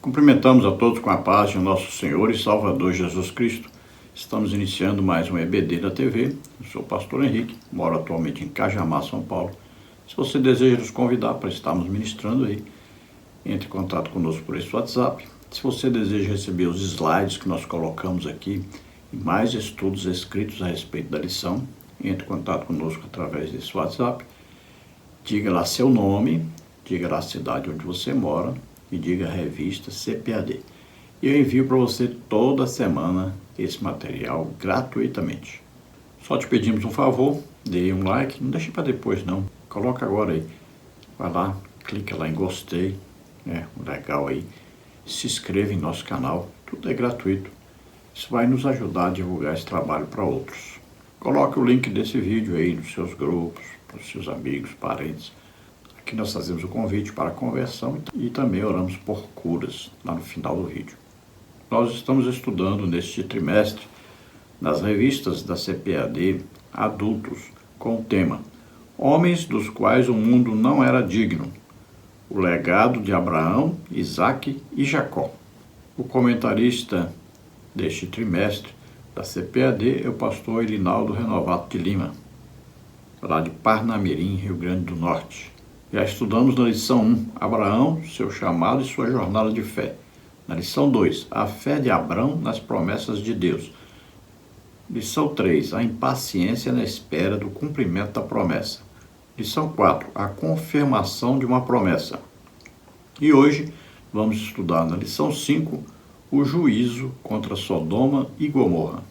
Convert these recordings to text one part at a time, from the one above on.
Cumprimentamos a todos com a paz de nosso Senhor e Salvador Jesus Cristo. Estamos iniciando mais um EBD da TV. Eu sou o pastor Henrique, moro atualmente em Cajamar, São Paulo. Se você deseja nos convidar para estarmos ministrando aí, entre em contato conosco por esse WhatsApp. Se você deseja receber os slides que nós colocamos aqui e mais estudos escritos a respeito da lição, entre em contato conosco através desse WhatsApp. Diga lá seu nome, diga lá a cidade onde você mora e diga a revista CPAD. E eu envio para você toda semana esse material gratuitamente. Só te pedimos um favor, dê um like, não deixe para depois não, coloca agora aí. Vai lá, clica lá em gostei, legal aí. Se inscreva em nosso canal, tudo é gratuito. Isso vai nos ajudar a divulgar esse trabalho para outros. Coloque o link desse vídeo aí nos seus grupos, para os seus amigos, parentes. Aqui nós fazemos o convite para a conversão e também oramos por curas lá no final do vídeo. Nós estamos estudando neste trimestre nas revistas da CPAD adultos com o tema Homens dos quais o mundo não era digno, o legado de Abraão, Isaque e Jacó. O comentarista deste trimestre da CPAD é o pastor Elinaldo Renovato de Lima, lá de Parnamirim, Rio Grande do Norte. Já estudamos na lição 1, Abraão, seu chamado e sua jornada de fé. Na lição 2, a fé de Abraão nas promessas de Deus. Lição 3, a impaciência na espera do cumprimento da promessa. Lição 4, a confirmação de uma promessa. E hoje vamos estudar na lição 5, o juízo contra Sodoma e Gomorra.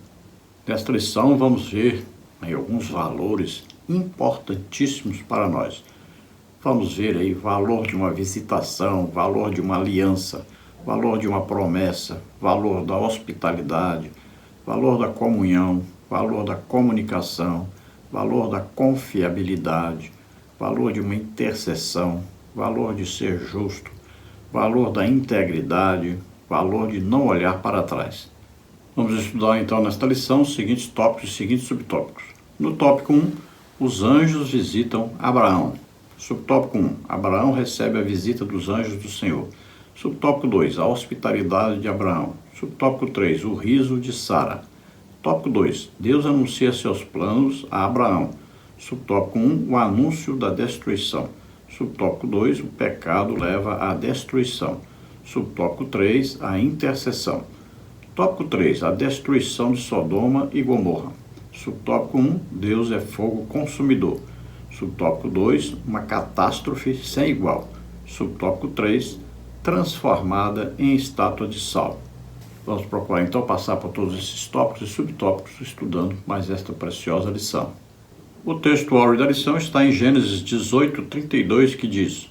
Nesta lição vamos ver alguns valores importantíssimos para nós. Vamos ver aí valor de uma visitação, valor de uma aliança, valor de uma promessa, valor da hospitalidade, valor da comunhão, valor da comunicação, valor da confiabilidade, valor de uma intercessão, valor de ser justo, valor da integridade, valor de não olhar para trás. Vamos estudar então nesta lição os seguintes tópicos e seguintes subtópicos. No tópico 1, os anjos visitam Abraão. Subtópico 1, Abraão recebe a visita dos anjos do Senhor. Subtópico 2, a hospitalidade de Abraão. Subtópico 3, o riso de Sara. Tópico 2, Deus anuncia seus planos a Abraão. Subtópico 1, o anúncio da destruição. Subtópico 2, o pecado leva à destruição. Subtópico 3, a intercessão. Tópico 3, a destruição de Sodoma e Gomorra. Subtópico 1, Deus é fogo consumidor. Subtópico 2, uma catástrofe sem igual. Subtópico 3, transformada em estátua de sal. Vamos procurar então passar por todos esses tópicos e subtópicos, estudando mais esta preciosa lição. O texto áureo da lição está em Gênesis 18:32, que diz: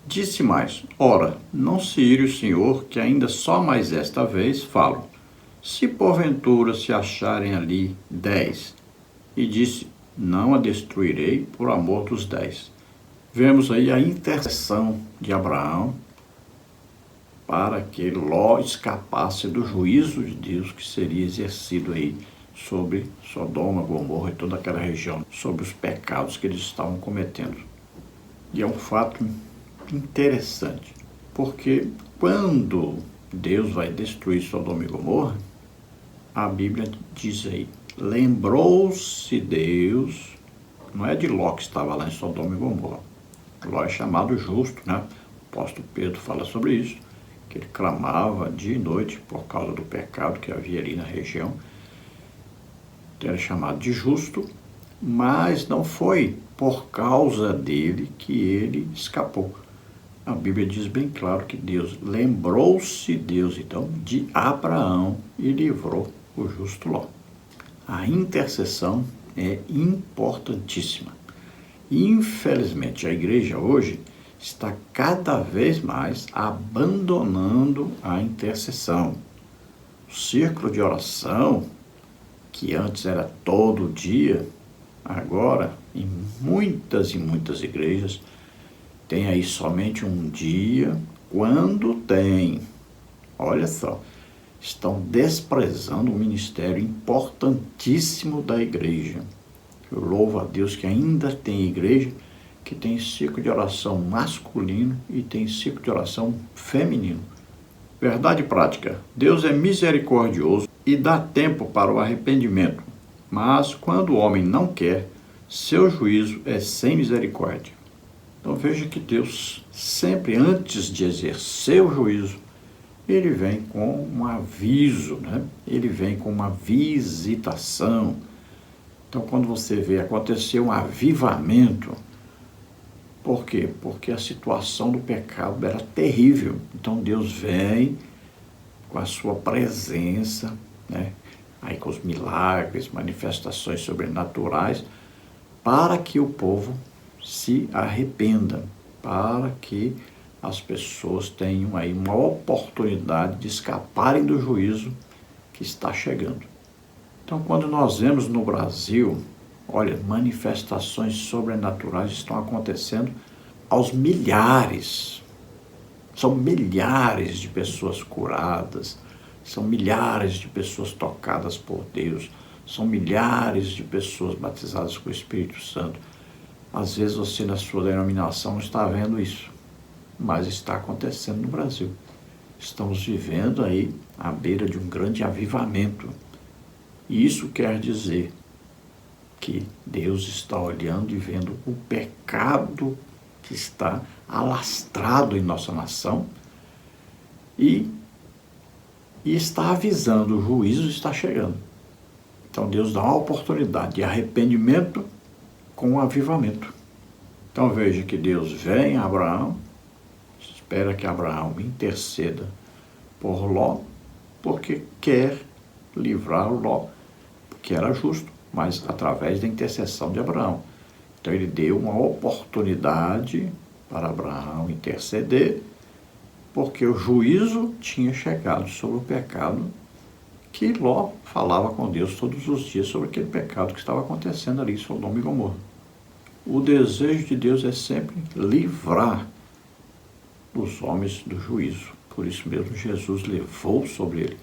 Disse mais, ora, não se ire o Senhor, que ainda só mais esta vez falo. Se porventura se acharem ali 10. E disse, não a destruirei por amor dos 10. Vemos aí a intercessão de Abraão para que Ló escapasse do juízo de Deus que seria exercido aí sobre Sodoma, Gomorra e toda aquela região, sobre os pecados que eles estavam cometendo. E é um fato interessante, porque quando Deus vai destruir Sodoma e Gomorra, a Bíblia diz aí, lembrou-se Deus, não é de Ló que estava lá em Sodoma e Gomorra. Ló é chamado justo, né? O apóstolo Pedro fala sobre isso, que ele clamava dia e noite por causa do pecado que havia ali na região. Então ele é chamado de justo, mas não foi por causa dele que ele escapou. A Bíblia diz bem claro que Deus lembrou-se, então, de Abraão e livrou o justo Ló. A intercessão é importantíssima. Infelizmente, a igreja hoje está cada vez mais abandonando a intercessão. O círculo de oração, que antes era todo dia, agora, em muitas e muitas igrejas, tem aí somente um dia, quando tem. Olha só, estão desprezando o ministério importantíssimo da igreja. Eu louvo a Deus que ainda tem igreja que tem ciclo de oração masculino e tem ciclo de oração feminino. Verdade prática. Deus é misericordioso e dá tempo para o arrependimento. Mas quando o homem não quer, seu juízo é sem misericórdia. Então veja que Deus, sempre antes de exercer o juízo, ele vem com um aviso, né? Ele vem com uma visitação. Então quando você vê acontecer um avivamento, por quê? Porque a situação do pecado era terrível. Então Deus vem com a sua presença, né? Aí com os milagres, manifestações sobrenaturais, para que o povo se arrependa, para que as pessoas tenham aí uma oportunidade de escaparem do juízo que está chegando. Então, quando nós vemos no Brasil, olha, manifestações sobrenaturais estão acontecendo aos milhares. São milhares de pessoas curadas, são milhares de pessoas tocadas por Deus, são milhares de pessoas batizadas com o Espírito Santo. Às vezes você na sua denominação não está vendo isso, mas está acontecendo no Brasil. Estamos vivendo aí à beira de um grande avivamento. E isso quer dizer que Deus está olhando e vendo o pecado que está alastrado em nossa nação e está avisando, o juízo está chegando. Então Deus dá uma oportunidade de arrependimento com avivamento. Então veja que Deus vem a Abraão, espera que Abraão interceda por Ló, porque quer livrar Ló, que era justo, mas através da intercessão de Abraão. Então ele deu uma oportunidade para Abraão interceder, porque o juízo tinha chegado sobre o pecado que Ló falava com Deus todos os dias sobre aquele pecado que estava acontecendo ali em Sodoma e Gomorra. O desejo de Deus é sempre livrar os homens do juízo. Por isso mesmo Jesus levou sobre ele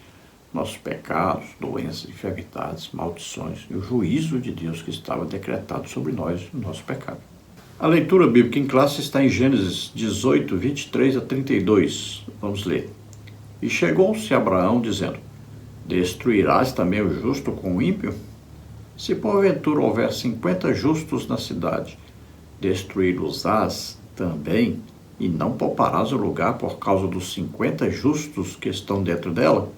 nossos pecados, doenças, enfermidades, maldições e o juízo de Deus que estava decretado sobre nós, o nosso pecado. A leitura bíblica em classe está em Gênesis 18, 23 a 32. Vamos ler. E chegou-se Abraão dizendo: destruirás também o justo com o ímpio? Se porventura houver 50 justos na cidade, destruí-los-ás também, e não pouparás o lugar por causa dos 50 justos que estão dentro dela?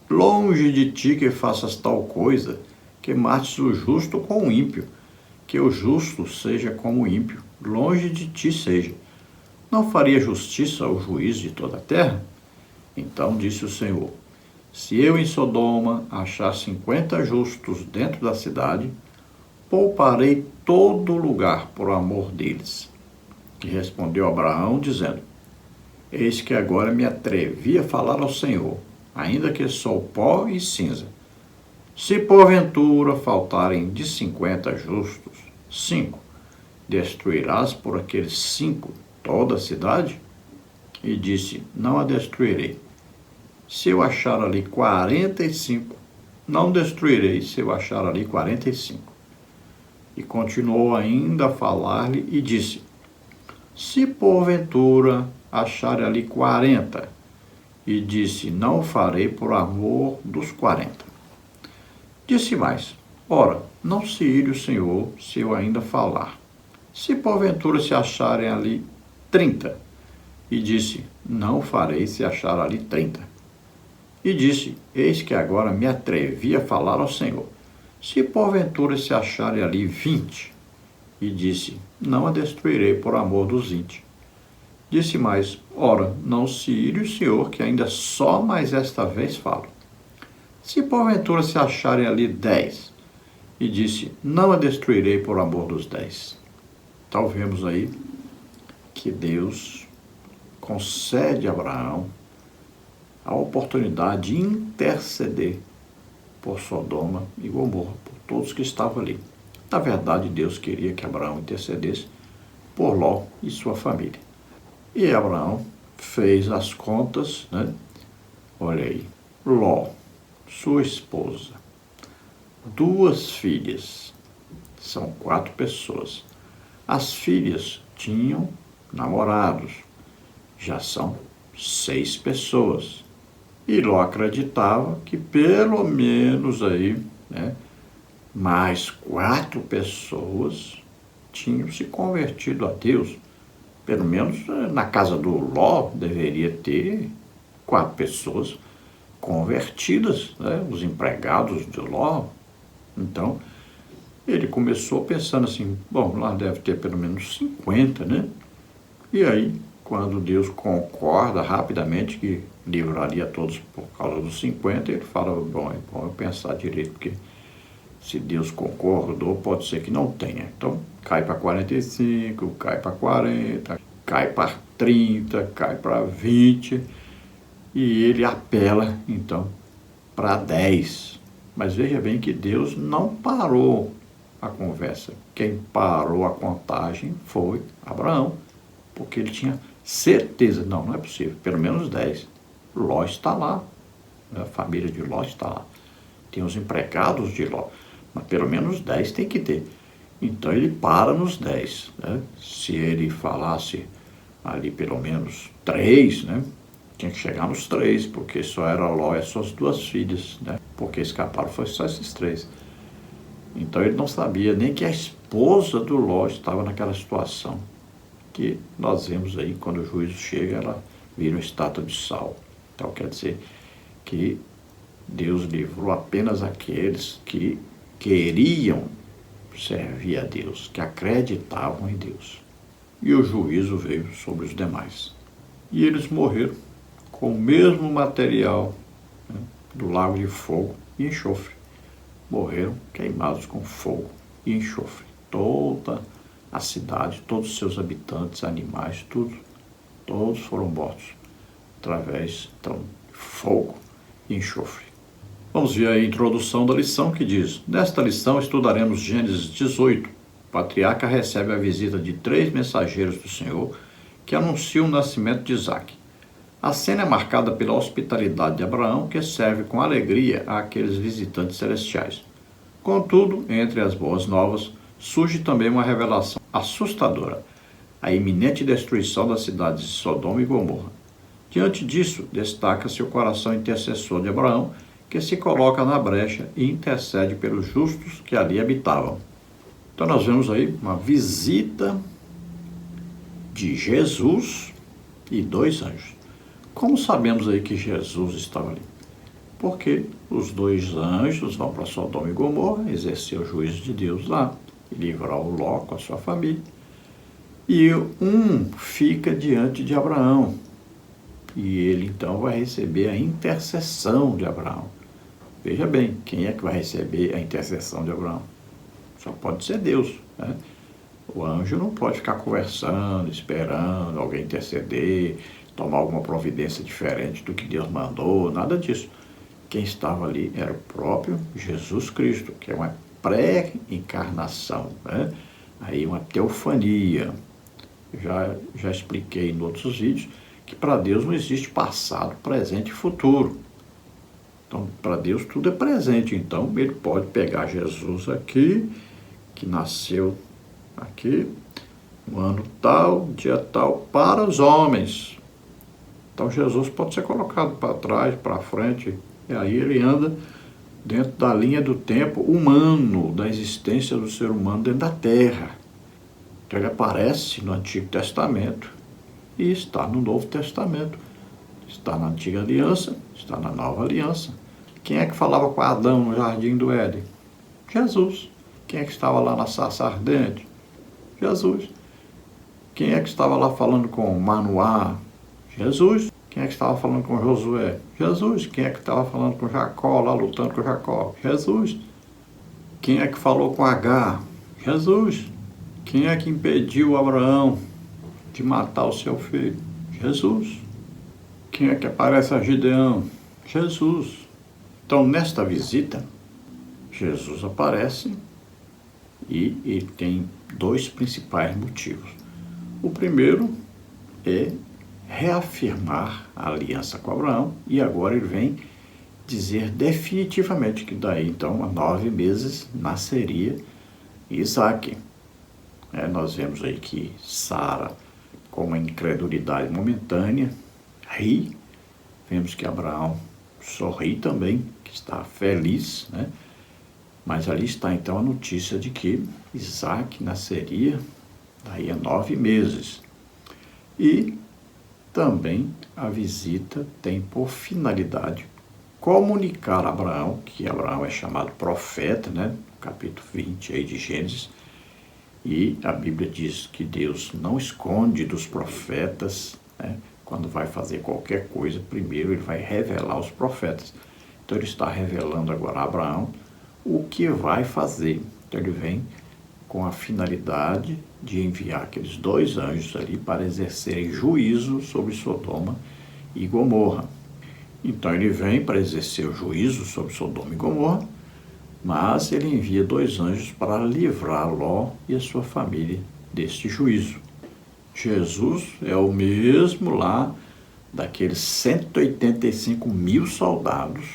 Longe de ti que faças tal coisa, que mates o justo com o ímpio, que o justo seja como o ímpio, longe de ti seja. Não faria justiça ao juiz de toda a terra? Então disse o Senhor: se eu em Sodoma achar 50 justos dentro da cidade, pouparei todo lugar por amor deles. E respondeu Abraão, dizendo: eis que agora me atrevi a falar ao Senhor, ainda que sou pó e cinza. Se porventura faltarem de 50 justos, 5, destruirás por aqueles 5 toda a cidade? E disse: não a destruirei. Se eu achar ali 45, não destruirei se eu achar ali 45. E continuou ainda a falar-lhe e disse: se porventura achar ali 40, e disse: não o farei por amor dos 40. Disse mais: ora, não se ire o Senhor se eu ainda falar. Se porventura se acharem ali 30, e disse: não o farei se achar ali 30. E disse: eis que agora me atrevi a falar ao Senhor. Se porventura se acharem ali 20, e disse: não a destruirei por amor dos 20. Disse mais: ora, não se ire o Senhor, que ainda só mais esta vez falo. Se porventura se acharem ali 10, e disse: não a destruirei por amor dos 10. Então vemos aí que Deus concede a Abraão a oportunidade de interceder por Sodoma e Gomorra, por todos que estavam ali. Na verdade, Deus queria que Abraão intercedesse por Ló e sua família. E Abraão fez as contas, né? Olha aí, Ló, sua esposa, 2 filhas, são 4 pessoas. As filhas tinham namorados, já são 6 pessoas. E Ló acreditava que pelo menos aí, né, mais 4 pessoas tinham se convertido a Deus. Pelo menos na casa do Ló deveria ter 4 pessoas convertidas, né, os empregados de Ló. Então, ele começou pensando assim, bom, lá deve ter pelo menos 50, né? E aí, quando Deus concorda rapidamente que livraria todos por causa dos 50, ele fala, bom, é bom eu pensar direito, porque se Deus concordou, pode ser que não tenha. Então, cai para 45, cai para 40, cai para 30, cai para 20, e ele apela, então, para 10. Mas veja bem que Deus não parou a conversa. Quem parou a contagem foi Abraão, porque ele tinha certeza, não é possível, pelo menos 10. Ló está lá, a família de Ló está lá. Tem os empregados de Ló, mas pelo menos 10 tem que ter. Então ele para nos 10. Né? Se ele falasse ali pelo menos 3, né? Tinha que chegar nos 3, porque só era Ló e as suas 2 filhas, né? Porque escaparam foi só esses 3. Então ele não sabia nem que a esposa do Ló estava naquela situação que nós vemos aí, quando o juízo chega, ela vira uma estátua de sal. Então quer dizer que Deus livrou apenas aqueles que queriam servir a Deus, que acreditavam em Deus. E o juízo veio sobre os demais. E eles morreram com o mesmo material, né, do lago de fogo e enxofre. Morreram queimados com fogo e enxofre. Toda a cidade, todos os seus habitantes, animais, todos foram mortos através, então, de fogo e enxofre. Vamos ver a introdução da lição que diz: nesta lição estudaremos Gênesis 18. O patriarca recebe a visita de 3 mensageiros do Senhor que anunciam o nascimento de Isaque. A cena é marcada pela hospitalidade de Abraão, que serve com alegria àqueles visitantes celestiais. Contudo, entre as boas novas, surge também uma revelação assustadora: a iminente destruição das cidades de Sodoma e Gomorra. Diante disso, destaca-se o coração intercessor de Abraão, que se coloca na brecha e intercede pelos justos que ali habitavam. Então nós vemos aí uma visita de Jesus e 2 anjos. Como sabemos aí que Jesus estava ali? Porque os 2 anjos vão para Sodoma e Gomorra, exercer o juízo de Deus lá, e livrar o Ló com a sua família. E um fica diante de Abraão. E ele então vai receber a intercessão de Abraão. Veja bem, quem é que vai receber a intercessão de Abraão? Só pode ser Deus, né? O anjo não pode ficar conversando, esperando alguém interceder, tomar alguma providência diferente do que Deus mandou, nada disso. Quem estava ali era o próprio Jesus Cristo, que é uma pré-encarnação, né? Aí uma teofania. Já expliquei em outros vídeos que para Deus não existe passado, presente e futuro. Então, para Deus tudo é presente. Então, ele pode pegar Jesus aqui, que nasceu aqui, no ano tal, dia tal, para os homens. Então, Jesus pode ser colocado para trás, para frente, e aí ele anda dentro da linha do tempo humano, da existência do ser humano dentro da Terra. Então, ele aparece no Antigo Testamento e está no Novo Testamento. Está na Antiga Aliança, está na Nova Aliança. Quem é que falava com Adão no Jardim do Éden? Jesus. Quem é que estava lá na sarça ardente? Jesus. Quem é que estava lá falando com Manoá? Jesus. Quem é que estava falando com Josué? Jesus. Quem é que estava falando com Jacó, lá lutando com Jacó? Jesus. Quem é que falou com Agar? Jesus. Quem é que impediu Abraão de matar o seu filho? Jesus. Quem é que aparece a Gideão? Jesus. Então, nesta visita, Jesus aparece e ele tem 2 principais motivos. O primeiro é reafirmar a aliança com Abraão, e agora ele vem dizer definitivamente que daí, então, a 9 meses, nasceria Isaque. Nós vemos aí que Sara, com uma incredulidade momentânea, ri. Vemos que Abraão sorri também, que está feliz, né? Mas ali está então a notícia de que Isaac nasceria daí a 9 meses. E também a visita tem por finalidade comunicar a Abraão, que Abraão é chamado profeta, né? Capítulo 20 aí de Gênesis. E a Bíblia diz que Deus não esconde dos profetas, né? Quando vai fazer qualquer coisa, primeiro ele vai revelar aos profetas. Então ele está revelando agora a Abraão o que vai fazer. Então ele vem com a finalidade de enviar aqueles 2 anjos ali para exercerem juízo sobre Sodoma e Gomorra. Então ele vem para exercer o juízo sobre Sodoma e Gomorra, mas ele envia 2 anjos para livrar Ló e a sua família deste juízo. Jesus é o mesmo lá daqueles 185 mil soldados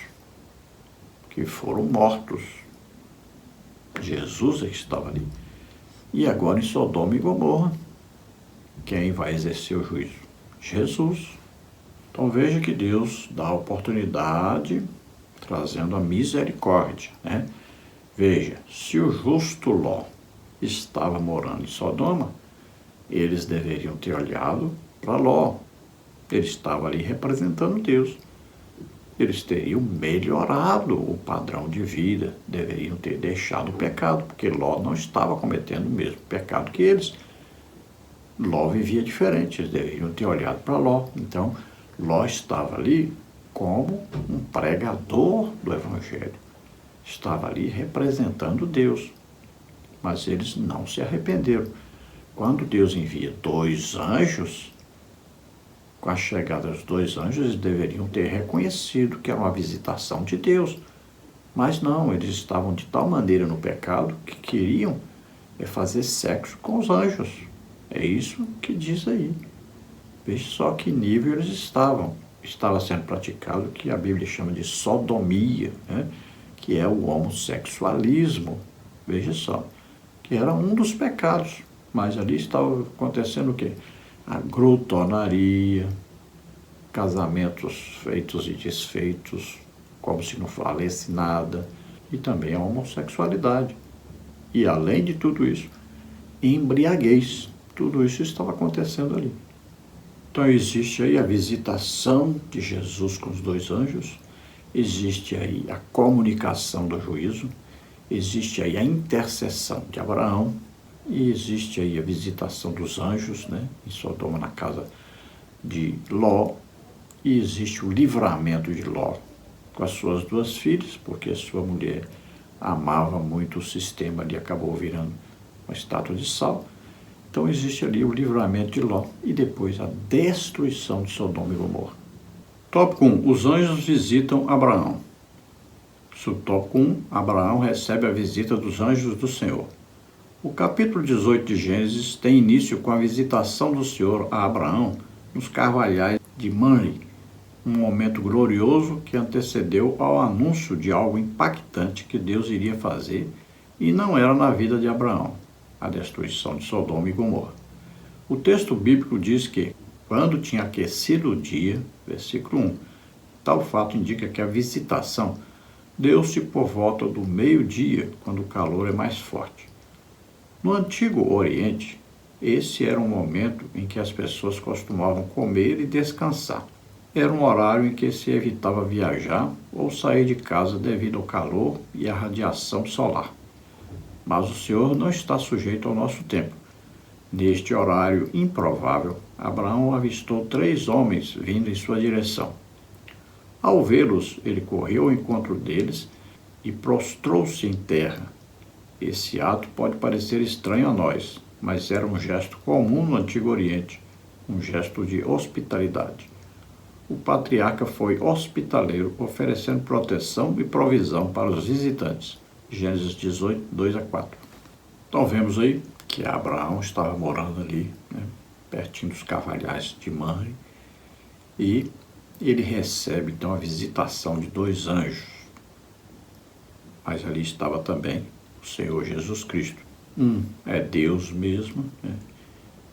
que foram mortos. Jesus é que estava ali. E agora em Sodoma e Gomorra, quem vai exercer o juízo? Jesus. Então veja que Deus dá a oportunidade, trazendo a misericórdia, né? Veja, se o justo Ló estava morando em Sodoma, eles deveriam ter olhado para Ló. Ele estava ali representando Deus. Eles teriam melhorado o padrão de vida, deveriam ter deixado o pecado, porque Ló não estava cometendo o mesmo pecado que eles. Ló vivia diferente, eles deveriam ter olhado para Ló. Então, Ló estava ali como um pregador do Evangelho. Estava ali representando Deus. Mas eles não se arrependeram. Quando Deus envia 2 anjos, com a chegada dos 2 anjos, eles deveriam ter reconhecido que era uma visitação de Deus. Mas não, eles estavam de tal maneira no pecado que queriam fazer sexo com os anjos. É isso que diz aí. Veja só que nível eles estavam. Estava sendo praticado o que a Bíblia chama de sodomia, né? Que é o homossexualismo. Veja só, que era um dos pecados. Mas ali estava acontecendo o quê? A glutonaria, casamentos feitos e desfeitos, como se não valesse nada, e também a homossexualidade. E além de tudo isso, embriaguez. Tudo isso estava acontecendo ali. Então existe aí a visitação de Jesus com os 2 anjos, existe aí a comunicação do juízo, existe aí a intercessão de Abraão, e existe aí a visitação dos anjos, né, em Sodoma, na casa de Ló, e existe o livramento de Ló com as suas 2 filhas, porque a sua mulher amava muito o sistema ali, acabou virando uma estátua de sal. Então existe ali o livramento de Ló e depois a destruição de Sodoma e Gomorra. Tópico 1. Os anjos visitam Abraão. Subtópico 1. Abraão recebe a visita dos anjos do Senhor. O capítulo 18 de Gênesis tem início com a visitação do Senhor a Abraão nos carvalhais de Mamre, um momento glorioso que antecedeu ao anúncio de algo impactante que Deus iria fazer e não era na vida de Abraão, a destruição de Sodoma e Gomorra. O texto bíblico diz que, quando tinha aquecido o dia, versículo 1, tal fato indica que a visitação deu-se por volta do meio-dia, quando o calor é mais forte. No Antigo Oriente, esse era um momento em que as pessoas costumavam comer e descansar. Era um horário em que se evitava viajar ou sair de casa devido ao calor e à radiação solar. Mas o Senhor não está sujeito ao nosso tempo. Neste horário improvável, Abraão avistou 3 homens vindo em sua direção. Ao vê-los, ele correu ao encontro deles e prostrou-se em terra. Esse ato pode parecer estranho a nós, mas era um gesto comum no Antigo Oriente, um gesto de hospitalidade. O patriarca foi hospitaleiro, oferecendo proteção e provisão para os visitantes. Gênesis 18, 2 a 4. Então vemos aí que Abraão estava morando ali, né, pertinho dos carvalhais de Mamre, e ele recebe então a visitação de 2 anjos. Mas ali estava também o Senhor Jesus Cristo. Um é Deus mesmo, né?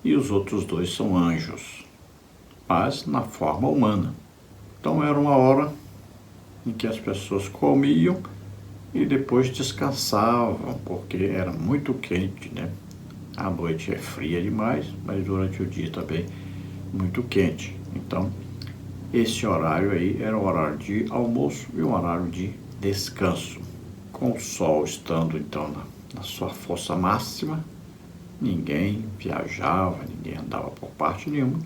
E os outros 2 são anjos, mas na forma humana. Então era uma hora em que as pessoas comiam e depois descansavam, porque era muito quente, né? A noite é fria demais, mas durante o dia também muito quente. Então, esse horário aí era o horário de almoço e o horário de descanso. Com o sol estando então na sua força máxima, ninguém viajava, ninguém andava por parte nenhuma,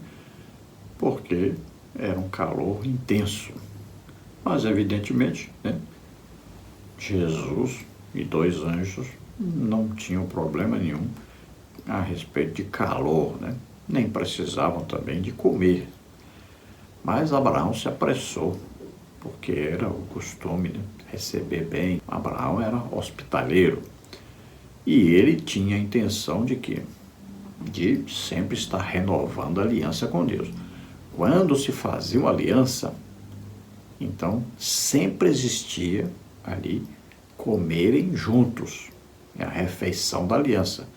porque era um calor intenso. Mas, evidentemente, né, Jesus e 2 anjos não tinham problema nenhum a respeito de calor, né? Nem precisavam também de comer. Mas Abraão se apressou, porque era o costume, né, receber bem. Abraão era hospitaleiro e ele tinha a intenção de quê? De sempre estar renovando a aliança com Deus. Quando se fazia uma aliança, então sempre existia ali comerem juntos, é a refeição da aliança.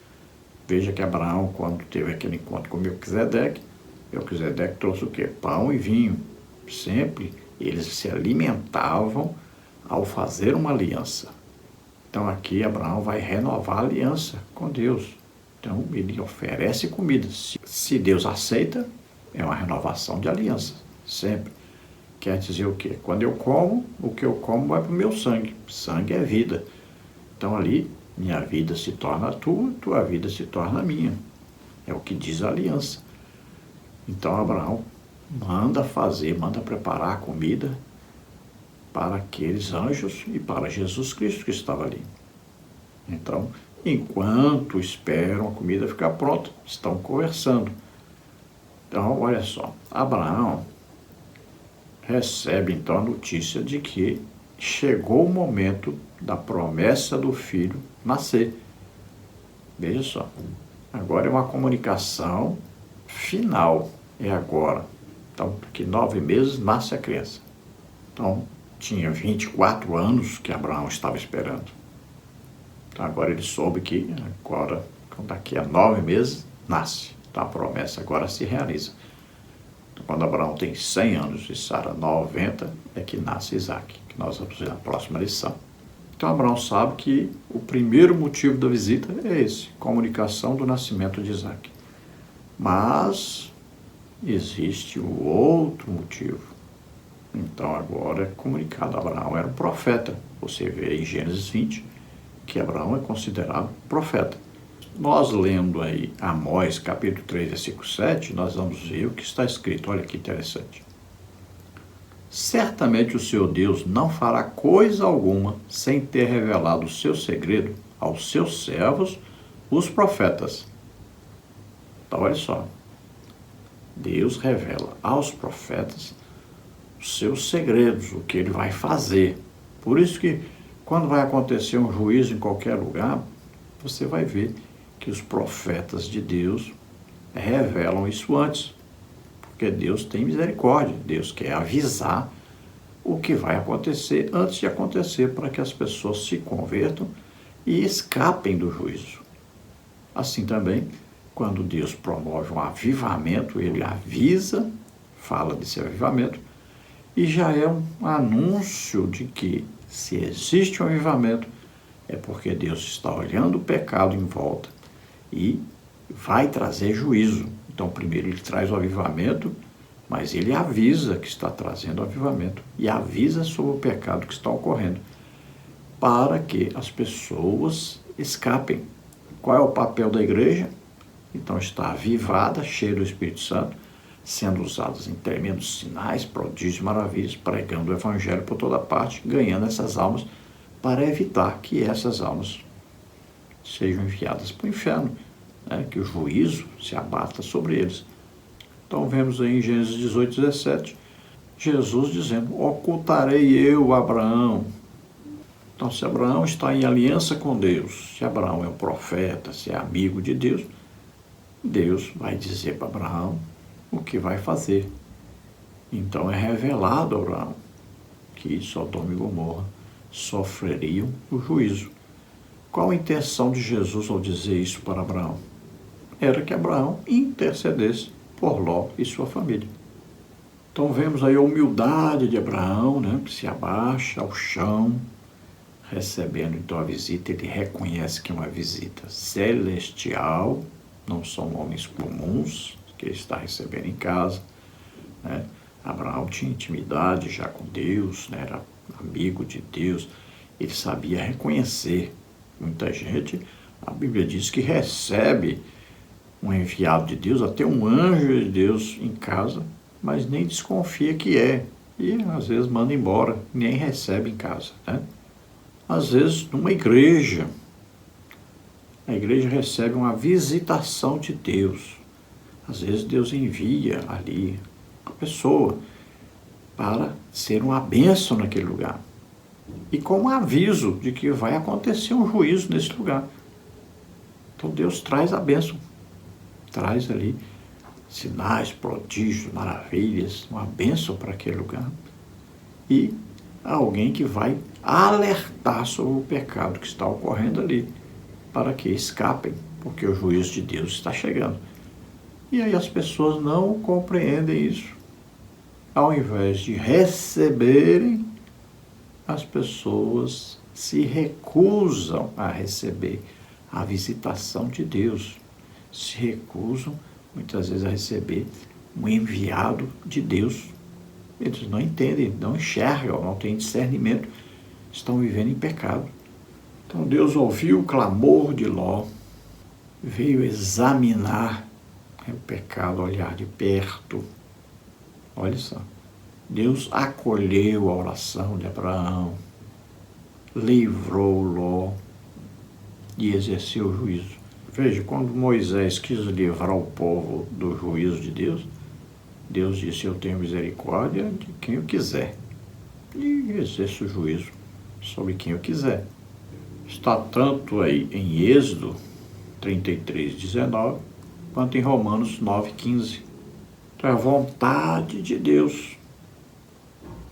Veja que Abraão, quando teve aquele encontro com Melquisedeque trouxe o quê? Pão e vinho. Sempre eles se alimentavam ao fazer uma aliança. Então aqui Abraão vai renovar a aliança com Deus. Então ele oferece comida. Se Deus aceita, é uma renovação de aliança, sempre. Quer dizer o quê? Quando eu como, o que eu como vai para o meu sangue. Sangue é vida. Então ali, minha vida se torna a tua vida se torna a minha. É o que diz a aliança. Então Abraão manda preparar a comida para aqueles anjos e para Jesus Cristo que estava ali. Então, enquanto esperam a comida ficar pronta, estão conversando. Então, olha só, Abraão recebe então a notícia de que chegou o momento da promessa do filho nascer. Veja só, agora é uma comunicação final, é agora. Então, que 9 meses nasce a criança. Então, tinha 24 anos que Abraão estava esperando. Então, agora ele soube que agora, daqui a 9 meses, nasce. Então, a promessa agora se realiza. Então, quando Abraão tem 100 anos e Sara 90, é que nasce Isaac, que nós vamos ver na próxima lição. Então, Abraão sabe que o primeiro motivo da visita é esse, comunicação do nascimento de Isaac. Mas existe o outro motivo. Então agora é comunicado, Abraão era um profeta. Você vê em Gênesis 20 que Abraão é considerado profeta. Nós lendo aí Amós capítulo 3, versículo 7, nós vamos ver o que está escrito. Olha que interessante. Certamente o seu Deus não fará coisa alguma sem ter revelado o seu segredo aos seus servos, os profetas. Então olha só, Deus revela aos profetas os seus segredos, o que ele vai fazer. Por isso que quando vai acontecer um juízo em qualquer lugar, você vai ver que os profetas de Deus revelam isso antes. Porque Deus tem misericórdia, Deus quer avisar o que vai acontecer antes de acontecer, para que as pessoas se convertam e escapem do juízo. Assim também, quando Deus promove um avivamento, ele avisa, fala desse avivamento, e já é um anúncio de que, se existe um avivamento, é porque Deus está olhando o pecado em volta e vai trazer juízo. Então, primeiro ele traz o avivamento, mas ele avisa que está trazendo o avivamento e avisa sobre o pecado que está ocorrendo, para que as pessoas escapem. Qual é o papel da igreja? Então, está avivada, cheia do Espírito Santo, sendo usadas em tremendos sinais, prodígios e maravilhas, pregando o evangelho por toda parte, ganhando essas almas, para evitar que essas almas sejam enviadas para o inferno, né? Que o juízo se abata sobre eles. Então vemos aí em Gênesis 18, 17, Jesus dizendo: ocultarei eu, Abraão. Então, se Abraão está em aliança com Deus, se Abraão é um profeta, se é amigo de Deus, Deus vai dizer para Abraão o que vai fazer. Então é revelado a Abraão que Sodoma e Gomorra sofreriam o juízo. Qual a intenção de Jesus ao dizer isso para Abraão? Era que Abraão intercedesse por Ló e sua família. Então vemos aí a humildade de Abraão, né, que se abaixa ao chão, recebendo então a visita. Ele reconhece que é uma visita celestial, não são homens comuns que ele está recebendo em casa, né? Abraão tinha intimidade já com Deus, né? Era amigo de Deus, ele sabia reconhecer. Muita gente, a Bíblia diz que recebe um enviado de Deus, até um anjo de Deus em casa, mas nem desconfia que é, e às vezes manda embora, nem recebe em casa, né? Às vezes numa igreja, a igreja recebe uma visitação de Deus. Às vezes Deus envia ali a pessoa para ser uma bênção naquele lugar. E com um aviso de que vai acontecer um juízo nesse lugar. Então Deus traz a bênção. Traz ali sinais, prodígios, maravilhas, uma bênção para aquele lugar. E alguém que vai alertar sobre o pecado que está ocorrendo ali, para que escapem, porque o juízo de Deus está chegando. E aí as pessoas não compreendem isso. Ao invés de receberem, as pessoas se recusam a receber a visitação de Deus. Se recusam, muitas vezes, a receber um enviado de Deus. Eles não entendem, não enxergam, não têm discernimento, estão vivendo em pecado. Então Deus ouviu o clamor de Ló, veio examinar o pecado, olhar de perto. Olha só, Deus acolheu a oração de Abraão, livrou Ló e exerceu o juízo. Veja, quando Moisés quis livrar o povo do juízo de Deus, Deus disse: eu tenho misericórdia de quem eu quiser e exerço o juízo sobre quem eu quiser. Está tanto aí em Êxodo 33:19, quanto em Romanos 9:15. Então é a vontade de Deus.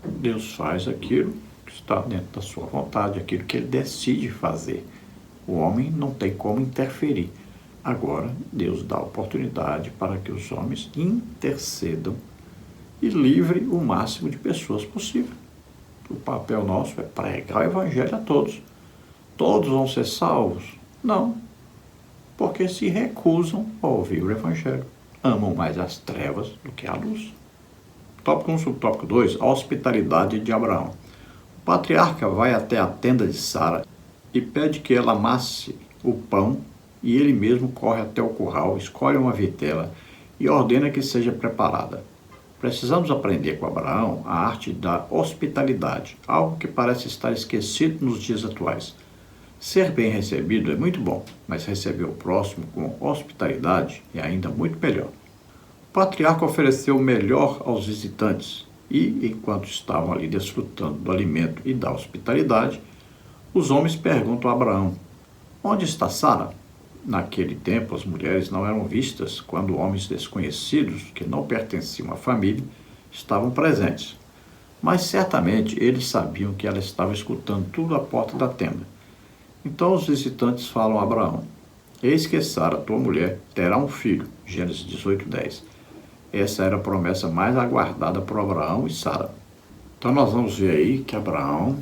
Deus faz aquilo que está dentro da sua vontade, aquilo que ele decide fazer. O homem não tem como interferir. Agora, Deus dá oportunidade para que os homens intercedam e livre o máximo de pessoas possível. O papel nosso é pregar o evangelho a todos. Todos vão ser salvos? Não, porque se recusam a ouvir o evangelho. Amam mais as trevas do que a luz. Tópico 1, subtópico 2, a hospitalidade de Abraão. O patriarca vai até a tenda de Sara e pede que ela amasse o pão, e ele mesmo corre até o curral, escolhe uma vitela e ordena que seja preparada. Precisamos aprender com Abraão a arte da hospitalidade, algo que parece estar esquecido nos dias atuais. Ser bem recebido é muito bom, mas receber o próximo com hospitalidade é ainda muito melhor. O patriarca ofereceu o melhor aos visitantes e, enquanto estavam ali desfrutando do alimento e da hospitalidade, os homens perguntam a Abraão: onde está Sara? Naquele tempo, as mulheres não eram vistas quando homens desconhecidos, que não pertenciam à família, estavam presentes. Mas certamente eles sabiam que ela estava escutando tudo à porta da tenda. Então os visitantes falam a Abraão: eis que Sara, tua mulher, terá um filho. Gênesis 18:10. Essa era a promessa mais aguardada por Abraão e Sara. Então nós vamos ver aí que Abraão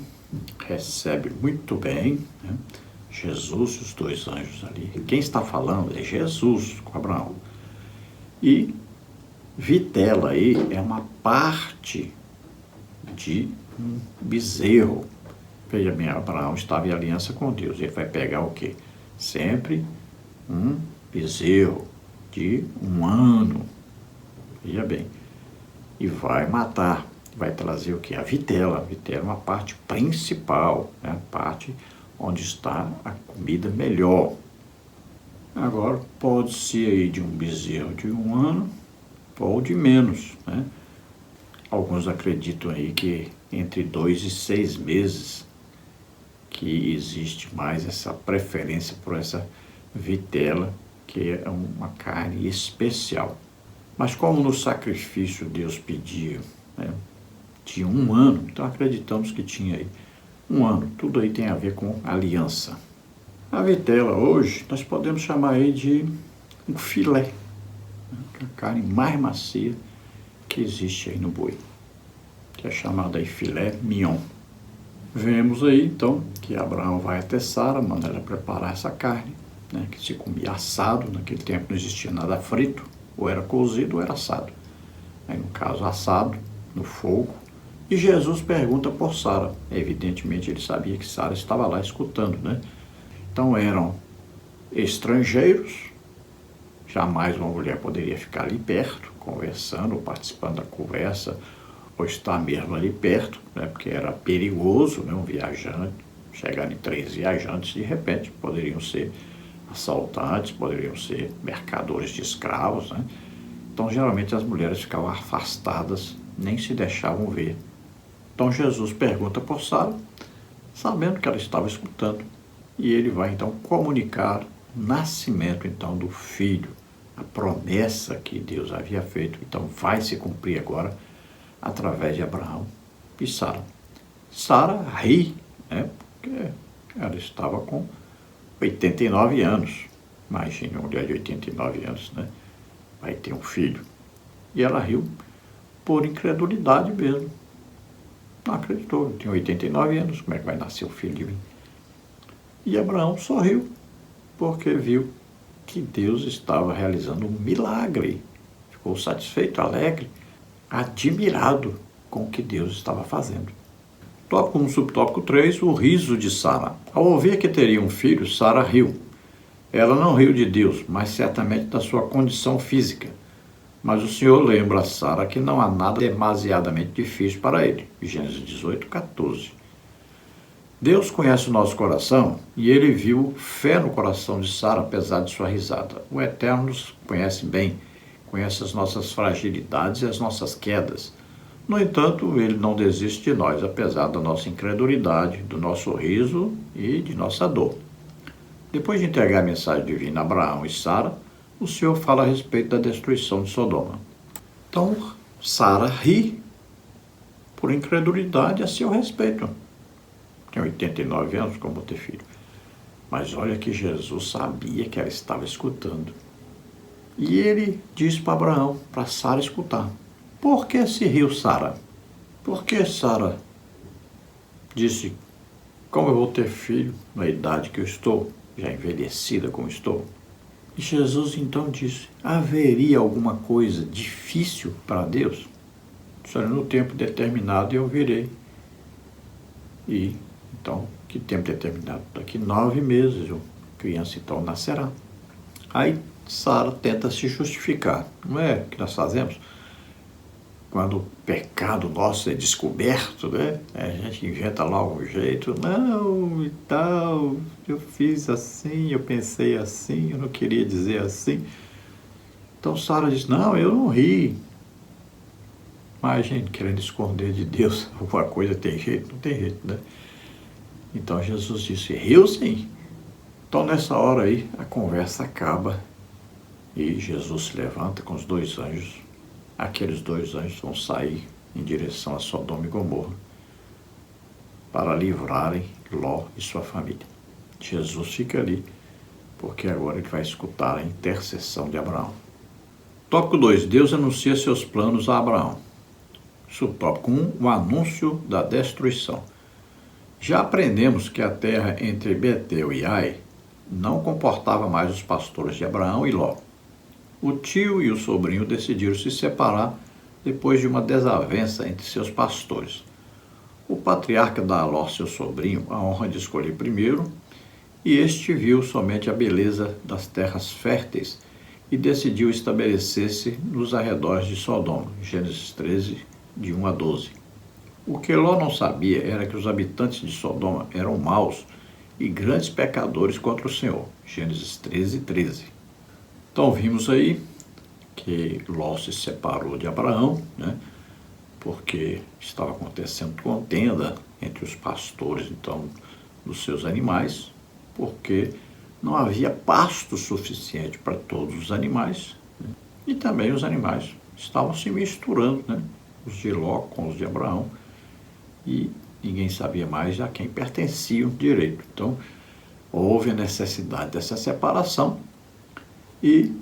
recebe muito bem, né, Jesus e os dois anjos ali. Quem está falando é Jesus com Abraão. E vitela aí é uma parte de um bezerro. Veja bem, Abraão estava em aliança com Deus. Ele vai pegar o quê? Sempre um bezerro de 1 ano. Veja bem. E vai matar. Vai trazer o quê? A vitela. A vitela é uma parte principal, né? A parte onde está a comida melhor. Agora, pode ser aí de um bezerro de 1 ano ou de menos, né? Alguns acreditam aí que entre 2 e 6 meses que existe mais essa preferência por essa vitela, que é uma carne especial. Mas como no sacrifício Deus pedia, né, de 1 ano, então acreditamos que tinha aí 1 ano. Tudo aí tem a ver com aliança. A vitela hoje nós podemos chamar aí de um filé, né, a carne mais macia que existe aí no boi, que é chamado aí filé mignon. Vemos aí, então, que Abraão vai até Sara, manda ela preparar essa carne, né, que se comia assado. Naquele tempo não existia nada frito, ou era cozido ou era assado. Aí, no caso, assado, no fogo. E Jesus pergunta por Sara. Evidentemente, ele sabia que Sara estava lá escutando, né? Então, eram estrangeiros. Jamais uma mulher poderia ficar ali perto, conversando, ou participando da conversa, ou estar mesmo ali perto, né? Porque era perigoso, né? Um viajante, chegar em 3 viajantes, de repente, poderiam ser assaltantes, poderiam ser mercadores de escravos, né? Então, geralmente, as mulheres ficavam afastadas, nem se deixavam ver. Então, Jesus pergunta por Sara, sabendo que ela estava escutando, e ele vai, então, comunicar o nascimento, então, do filho, a promessa que Deus havia feito, então, vai se cumprir agora, através de Abraão e Sara. Sara ri, né, porque ela estava com 89 anos. Imagine uma mulher de 89 anos, né? Vai ter um filho. E ela riu por incredulidade mesmo. Não acreditou, eu tenho 89 anos, como é que vai nascer o filho de mim? E Abraão sorriu, porque viu que Deus estava realizando um milagre. Ficou satisfeito, alegre, admirado com o que Deus estava fazendo. Tópico 1, subtópico 3, o riso de Sara. Ao ouvir que teria um filho, Sara riu. Ela não riu de Deus, mas certamente da sua condição física. Mas o Senhor lembra a Sara que não há nada demasiadamente difícil para ele. Gênesis 18, 14. Deus conhece o nosso coração e ele viu fé no coração de Sara, apesar de sua risada. O Eterno nos conhece bem, conhece as nossas fragilidades e as nossas quedas. No entanto, ele não desiste de nós, apesar da nossa incredulidade, do nosso riso e de nossa dor. Depois de entregar a mensagem divina a Abraão e Sara, o Senhor fala a respeito da destruição de Sodoma. Então, Sara ri por incredulidade a seu respeito. Tem 89 anos, como vou ter filho. Mas olha que Jesus sabia que ela estava escutando. E ele disse para Abraão, para Sara escutar. Por que se riu Sara? Por que Sara disse, como eu vou ter filho na idade que eu estou, já envelhecida como estou? E Jesus então disse, haveria alguma coisa difícil para Deus? Só no tempo determinado eu virei. E então, que tempo determinado? Daqui 9 meses, a criança então nascerá. Aí Sara tenta se justificar. Não é o que nós fazemos? Quando o pecado nosso é descoberto, né? A gente inventa logo um jeito. Não, e tal, eu fiz assim, eu pensei assim, eu não queria dizer assim. Então Sara diz, não, eu não ri. Mas, gente, querendo esconder de Deus alguma coisa, tem jeito? Não tem jeito, né? Então Jesus disse, riu sim. Então nessa hora aí, a conversa acaba e Jesus se levanta com os 2 anjos. Aqueles 2 anjos vão sair em direção a Sodoma e Gomorra para livrarem Ló e sua família. Jesus fica ali, porque agora ele vai escutar a intercessão de Abraão. Tópico 2. Deus anuncia seus planos a Abraão. Subtópico 1. O anúncio da destruição. Já aprendemos que a terra entre Betel e Ai não comportava mais os pastores de Abraão e Ló. O tio e o sobrinho decidiram se separar depois de uma desavença entre seus pastores. O patriarca dá a Ló, seu sobrinho, a honra de escolher primeiro, e este viu somente a beleza das terras férteis e decidiu estabelecer-se nos arredores de Sodoma. Gênesis 13, de 1 a 12. O que Ló não sabia era que os habitantes de Sodoma eram maus e grandes pecadores contra o Senhor. Gênesis 13, 13. Então vimos aí que Ló se separou de Abraão, né? Porque estava acontecendo contenda entre os pastores, então, dos seus animais, porque não havia pasto suficiente para todos os animais, né? E também os animais estavam se misturando, né? Os de Ló com os de Abraão, e ninguém sabia mais a quem pertenciam direito. Então, houve a necessidade dessa separação e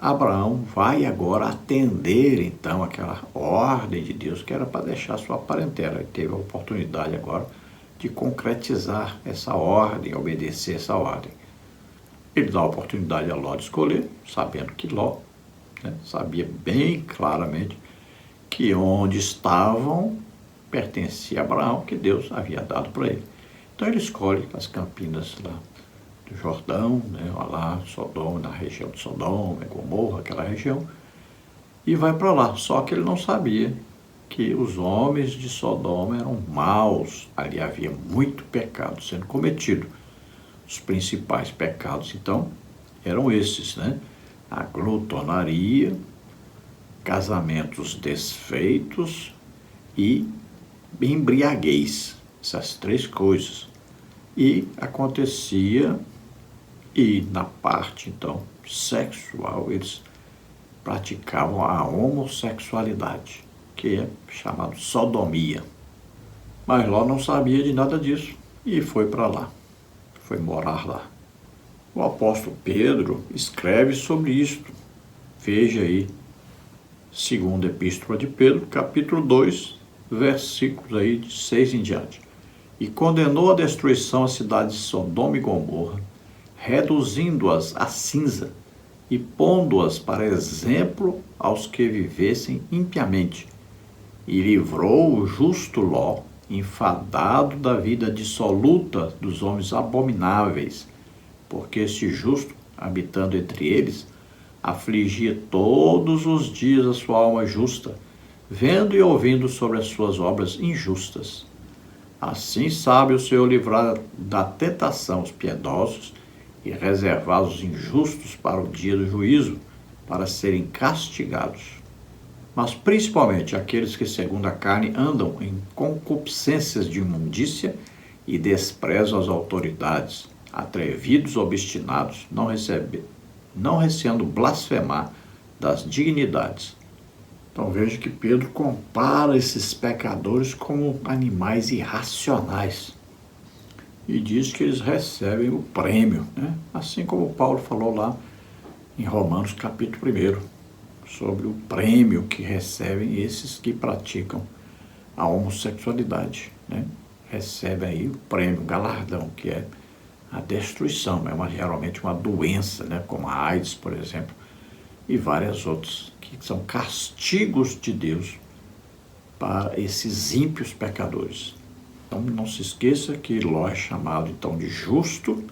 Abraão vai agora atender, então, aquela ordem de Deus que era para deixar sua parentela. Ele teve a oportunidade agora de concretizar essa ordem, obedecer essa ordem. Ele dá a oportunidade a Ló de escolher, sabendo que Ló, né, sabia bem claramente que onde estavam pertencia a Abraão, que Deus havia dado para ele. Então ele escolhe as campinas lá do Jordão, né, lá Sodoma, na região de Sodoma, Gomorra, aquela região, e vai para lá. Só que ele não sabia que os homens de Sodoma eram maus, ali havia muito pecado sendo cometido. Os principais pecados, então, eram esses, né? A glutonaria, casamentos desfeitos e embriaguez, essas três coisas. E acontecia, e na parte, então, sexual, eles praticavam a homossexualidade, que é chamado sodomia. Mas Ló não sabia de nada disso e foi para lá, foi morar lá. O apóstolo Pedro escreve sobre isto. Veja aí, segunda epístola de Pedro, capítulo 2, versículos aí de 6 em diante. E condenou a destruição a cidades de Sodoma e Gomorra, reduzindo-as a cinza e pondo-as para exemplo aos que vivessem impiamente. E livrou o justo Ló, enfadado da vida dissoluta dos homens abomináveis, porque este justo, habitando entre eles, afligia todos os dias a sua alma justa, vendo e ouvindo sobre as suas obras injustas. Assim sabe o Senhor livrar da tentação os piedosos e reservar os injustos para o dia do juízo, para serem castigados. Mas principalmente aqueles que, segundo a carne, andam em concupiscências de imundícia e desprezam as autoridades, atrevidos, obstinados, não receando blasfemar das dignidades. Então veja que Pedro compara esses pecadores como animais irracionais e diz que eles recebem o prêmio, né? Assim como Paulo falou lá em Romanos capítulo 1, sobre o prêmio que recebem esses que praticam a homossexualidade, né? Recebem aí o prêmio, o galardão, que é a destruição, é geralmente uma doença, né? Como a AIDS, por exemplo, e várias outras, que são castigos de Deus para esses ímpios pecadores. Então não se esqueça que Ló é chamado então de justo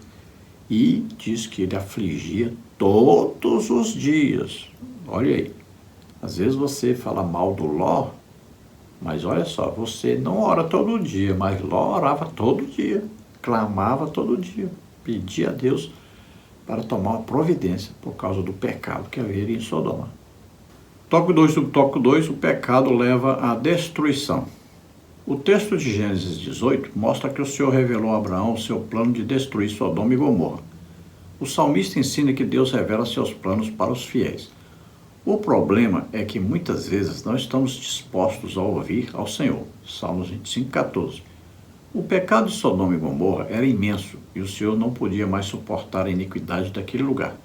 e diz que ele afligia todos os dias. Olha aí, às vezes você fala mal do Ló, mas olha só, você não ora todo dia, mas Ló orava todo dia, clamava todo dia, pedia a Deus para tomar uma providência por causa do pecado que havia em Sodoma. Tópico 2, subtópico 2, o pecado leva à destruição. O texto de Gênesis 18 mostra que o Senhor revelou a Abraão o seu plano de destruir Sodoma e Gomorra. O salmista ensina que Deus revela seus planos para os fiéis. O problema é que muitas vezes não estamos dispostos a ouvir ao Senhor. Salmos 25:14. O pecado de Sodoma e Gomorra era imenso e o Senhor não podia mais suportar a iniquidade daquele lugar.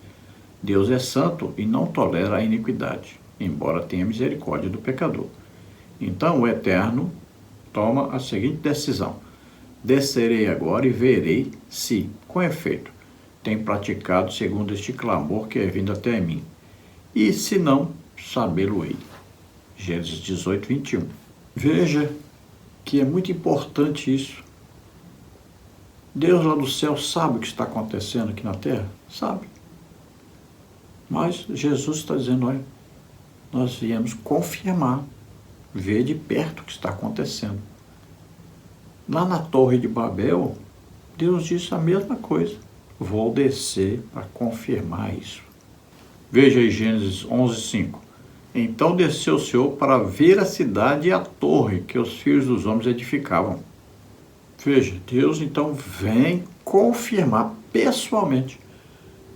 Deus é santo e não tolera a iniquidade, embora tenha misericórdia do pecador. Então o Eterno toma a seguinte decisão: descerei agora e verei se, com efeito, tem praticado segundo este clamor que é vindo até mim. E se não, sabê-lo-ei. Gênesis 18:21. Veja que é muito importante isso. Deus lá do céu sabe o que está acontecendo aqui na terra? Sabe. Mas Jesus está dizendo, olha, nós viemos confirmar, ver de perto o que está acontecendo. Lá na Torre de Babel, Deus disse a mesma coisa. Vou descer para confirmar isso. Veja aí Gênesis 11:5. Então desceu o Senhor para ver a cidade e a torre que os filhos dos homens edificavam. Veja, Deus então vem confirmar pessoalmente.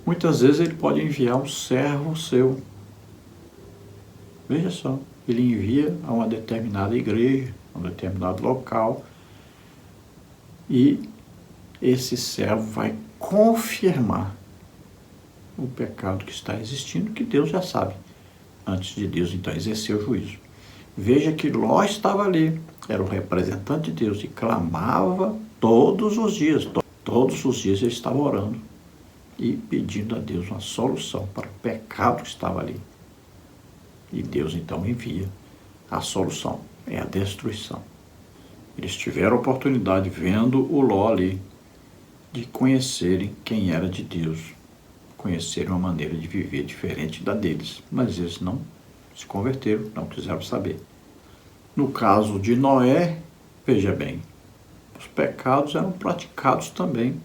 Muitas vezes ele pode enviar um servo seu. Veja só, ele envia a uma determinada igreja, a um determinado local, e esse servo vai confirmar o pecado que está existindo, que Deus já sabe, antes de Deus então exercer o juízo. Veja que Ló estava ali, era o representante de Deus e clamava todos os dias. Todos os dias ele estava orando e pedindo a Deus uma solução para o pecado que estava ali. E Deus então envia a solução, é a destruição. Eles tiveram a oportunidade, vendo o Ló ali, de conhecerem quem era de Deus, conhecerem uma maneira de viver diferente da deles, mas eles não se converteram, não quiseram saber. No caso de Noé, veja bem, os pecados eram praticados também,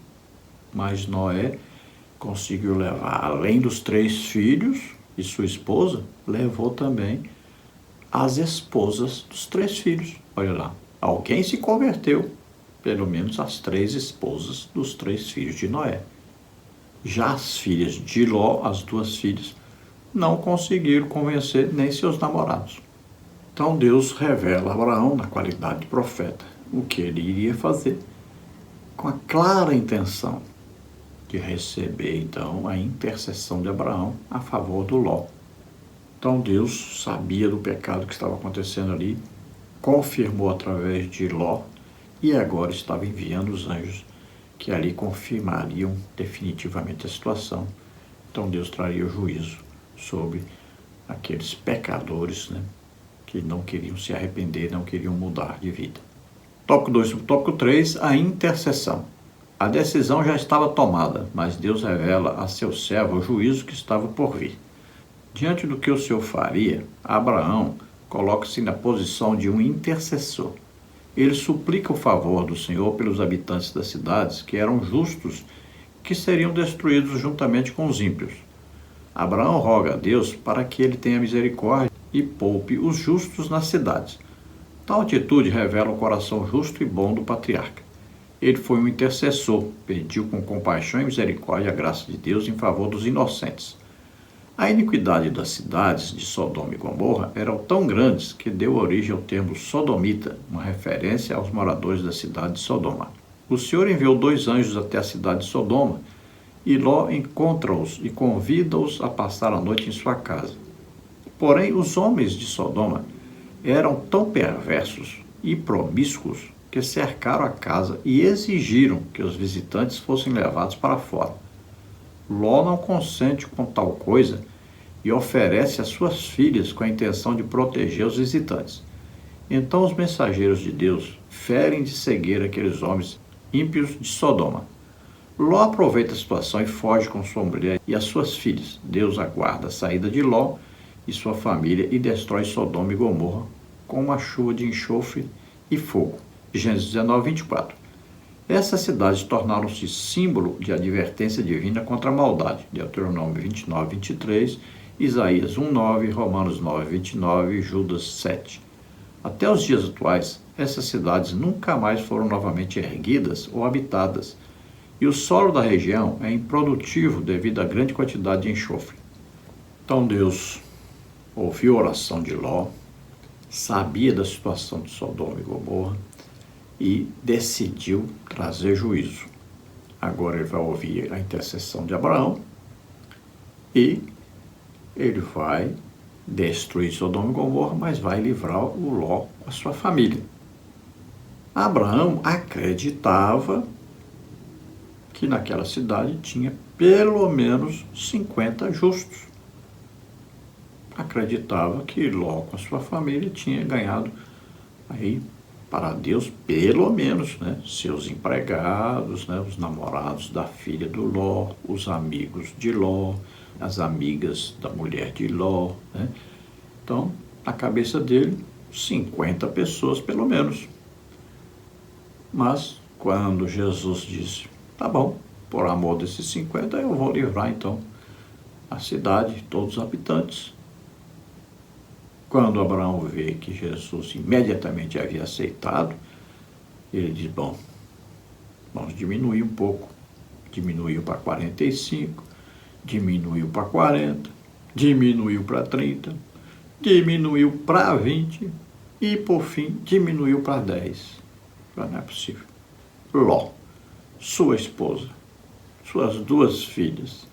mas Noé conseguiu levar, além dos 3 filhos e sua esposa, levou também as esposas dos 3 filhos. Olha lá, alguém se converteu, pelo menos as 3 esposas dos 3 filhos de Noé. Já as filhas de Ló, as 2 filhas, não conseguiram convencer nem seus namorados. Então Deus revela a Abraão, na qualidade de profeta, o que ele iria fazer, com a clara intenção de receber, então, a intercessão de Abraão a favor do Ló. Então Deus sabia do pecado que estava acontecendo ali, confirmou através de Ló, e agora estava enviando os anjos que ali confirmariam definitivamente a situação. Então Deus traria o juízo sobre aqueles pecadores, que não queriam se arrepender, não queriam mudar de vida. Tópico 2. Tópico 3, a intercessão. A decisão já estava tomada, mas Deus revela a seu servo o juízo que estava por vir. Diante do que o Senhor faria, Abraão coloca-se na posição de um intercessor. Ele suplica o favor do Senhor pelos habitantes das cidades que eram justos, que seriam destruídos juntamente com os ímpios. Abraão roga a Deus para que ele tenha misericórdia e poupe os justos nas cidades. Tal atitude revela o coração justo e bom do patriarca. Ele foi um intercessor, pediu com compaixão e misericórdia a graça de Deus em favor dos inocentes. A iniquidade das cidades de Sodoma e Gomorra eram tão grandes que deu origem ao termo sodomita, uma referência aos moradores da cidade de Sodoma. O Senhor enviou 2 anjos até a cidade de Sodoma, e Ló encontra-os e convida-os a passar a noite em sua casa. Porém, os homens de Sodoma eram tão perversos e promíscuos que cercaram a casa e exigiram que os visitantes fossem levados para fora. Ló não consente com tal coisa e oferece as suas filhas com a intenção de proteger os visitantes. Então os mensageiros de Deus ferem de cegueira aqueles homens ímpios de Sodoma. Ló aproveita a situação e foge com sua mulher e as suas filhas. Deus aguarda a saída de Ló e sua família e destrói Sodoma e Gomorra com uma chuva de enxofre e fogo. Gênesis 19, 24. Essas cidades tornaram-se símbolo de advertência divina contra a maldade. Deuteronômio 29, 23, Isaías 1, 9, Romanos 9, 29 e Judas 7. Até os dias atuais, essas cidades nunca mais foram novamente erguidas ou habitadas, e o solo da região é improdutivo devido à grande quantidade de enxofre. Então Deus ouviu a oração de Ló, sabia da situação de Sodoma e Gomorra e decidiu trazer juízo. Agora ele vai ouvir a intercessão de Abraão e ele vai destruir Sodoma e Gomorra, mas vai livrar o Ló com a sua família. Abraão acreditava que naquela cidade tinha pelo menos 50 justos. Acreditava que Ló com a sua família tinha ganhado aí para Deus pelo menos, seus empregados, os namorados da filha do Ló, os amigos de Ló, as amigas da mulher de Ló. Então, na cabeça dele, 50 pessoas pelo menos. Mas quando Jesus disse, tá bom, por amor desses 50 eu vou livrar então a cidade, todos os habitantes. Quando Abraão vê que Jesus imediatamente havia aceitado, ele diz, bom, vamos diminuir um pouco. Diminuiu para 45, diminuiu para 40, diminuiu para 30, diminuiu para 20 e, por fim, diminuiu para 10. Não é possível. Ló, sua esposa, suas 2 filhas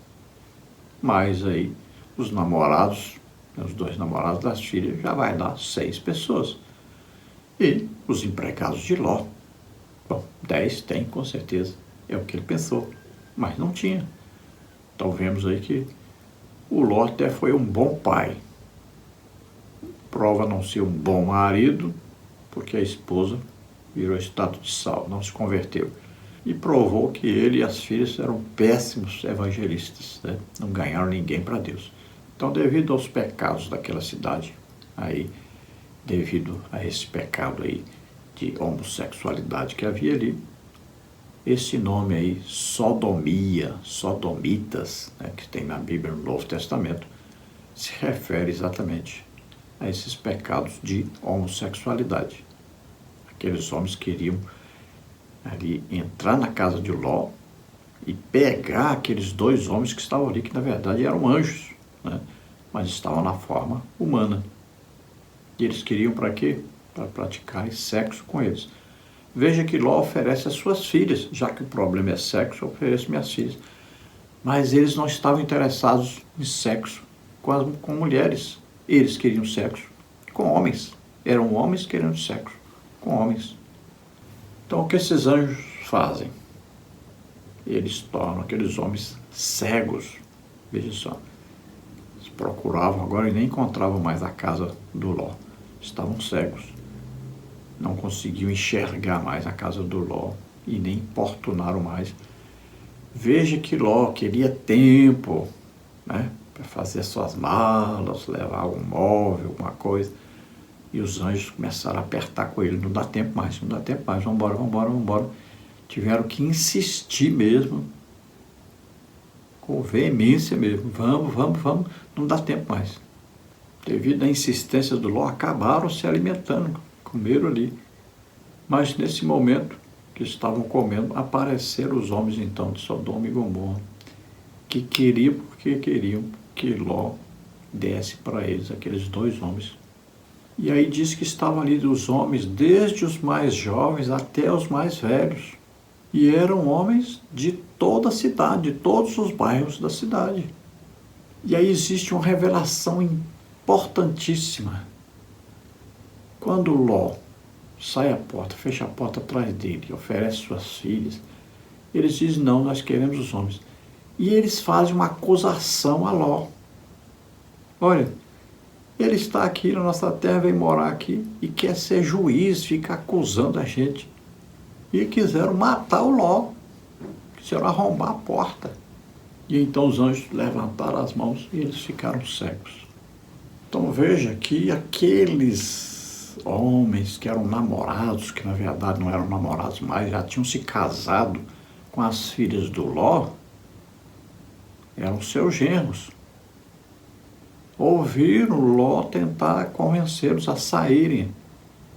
Mas aí os namorados, os 2 namorados das filhas, já vai dar 6 pessoas. E os empregados de Ló, bom, 10 tem com certeza, é o que ele pensou, mas não tinha. Então vemos aí que o Ló até foi um bom pai. Prova não ser um bom marido, porque a esposa virou estado de sal, não se converteu. E provou que ele e as filhas eram péssimos evangelistas, né? Não ganharam ninguém para Deus. Então, devido aos pecados daquela cidade, aí, devido a esse pecado aí de homossexualidade que havia ali, esse nome aí, sodomia, sodomitas, né, que tem na Bíblia no Novo Testamento, se refere exatamente a esses pecados de homossexualidade. Aqueles homens queriam ali entrar na casa de Ló e pegar aqueles 2 homens que estavam ali, que na verdade eram anjos, né? Mas estavam na forma humana. E eles queriam para quê? Para praticarem sexo com eles. Veja que Ló oferece as suas filhas, já que o problema é sexo, eu ofereço minhas filhas. Mas eles não estavam interessados em sexo com mulheres. Eles queriam sexo com homens. Eram homens querendo sexo com homens. Então, o que esses anjos fazem? Eles tornam aqueles homens cegos. Veja só. Eles procuravam agora e nem encontravam mais a casa do Ló. Estavam cegos. Não conseguiam enxergar mais a casa do Ló e nem importunaram mais. Veja que Ló queria tempo, né, para fazer suas malas, levar algum móvel, alguma coisa. E os anjos começaram a apertar com ele, não dá tempo mais, não dá tempo mais, vamos embora, vamos embora, vamos embora. Tiveram que insistir mesmo, com veemência mesmo, vamos, vamos, vamos, não dá tempo mais. Devido à insistência do Ló, acabaram se alimentando, comeram ali. Mas nesse momento que estavam comendo, apareceram os homens então de Sodoma e Gomorra, que queriam, porque queriam que Ló desse para eles, aqueles 2 homens. E aí diz que estavam ali os homens, desde os mais jovens até os mais velhos. E eram homens de toda a cidade, de todos os bairros da cidade. E aí existe uma revelação importantíssima. Quando Ló sai à porta, fecha a porta atrás dele e oferece suas filhas, eles dizem, não, nós queremos os homens. E eles fazem uma acusação a Ló. Olha, ele está aqui na nossa terra, vem morar aqui e quer ser juiz, fica acusando a gente. E quiseram matar o Ló, quiseram arrombar a porta. E então os anjos levantaram as mãos e eles ficaram cegos. Então veja que aqueles homens que eram namorados, que na verdade não eram namorados mais, já tinham se casado com as filhas do Ló, eram seus genros. Ouviram Ló tentar convencê-los a saírem.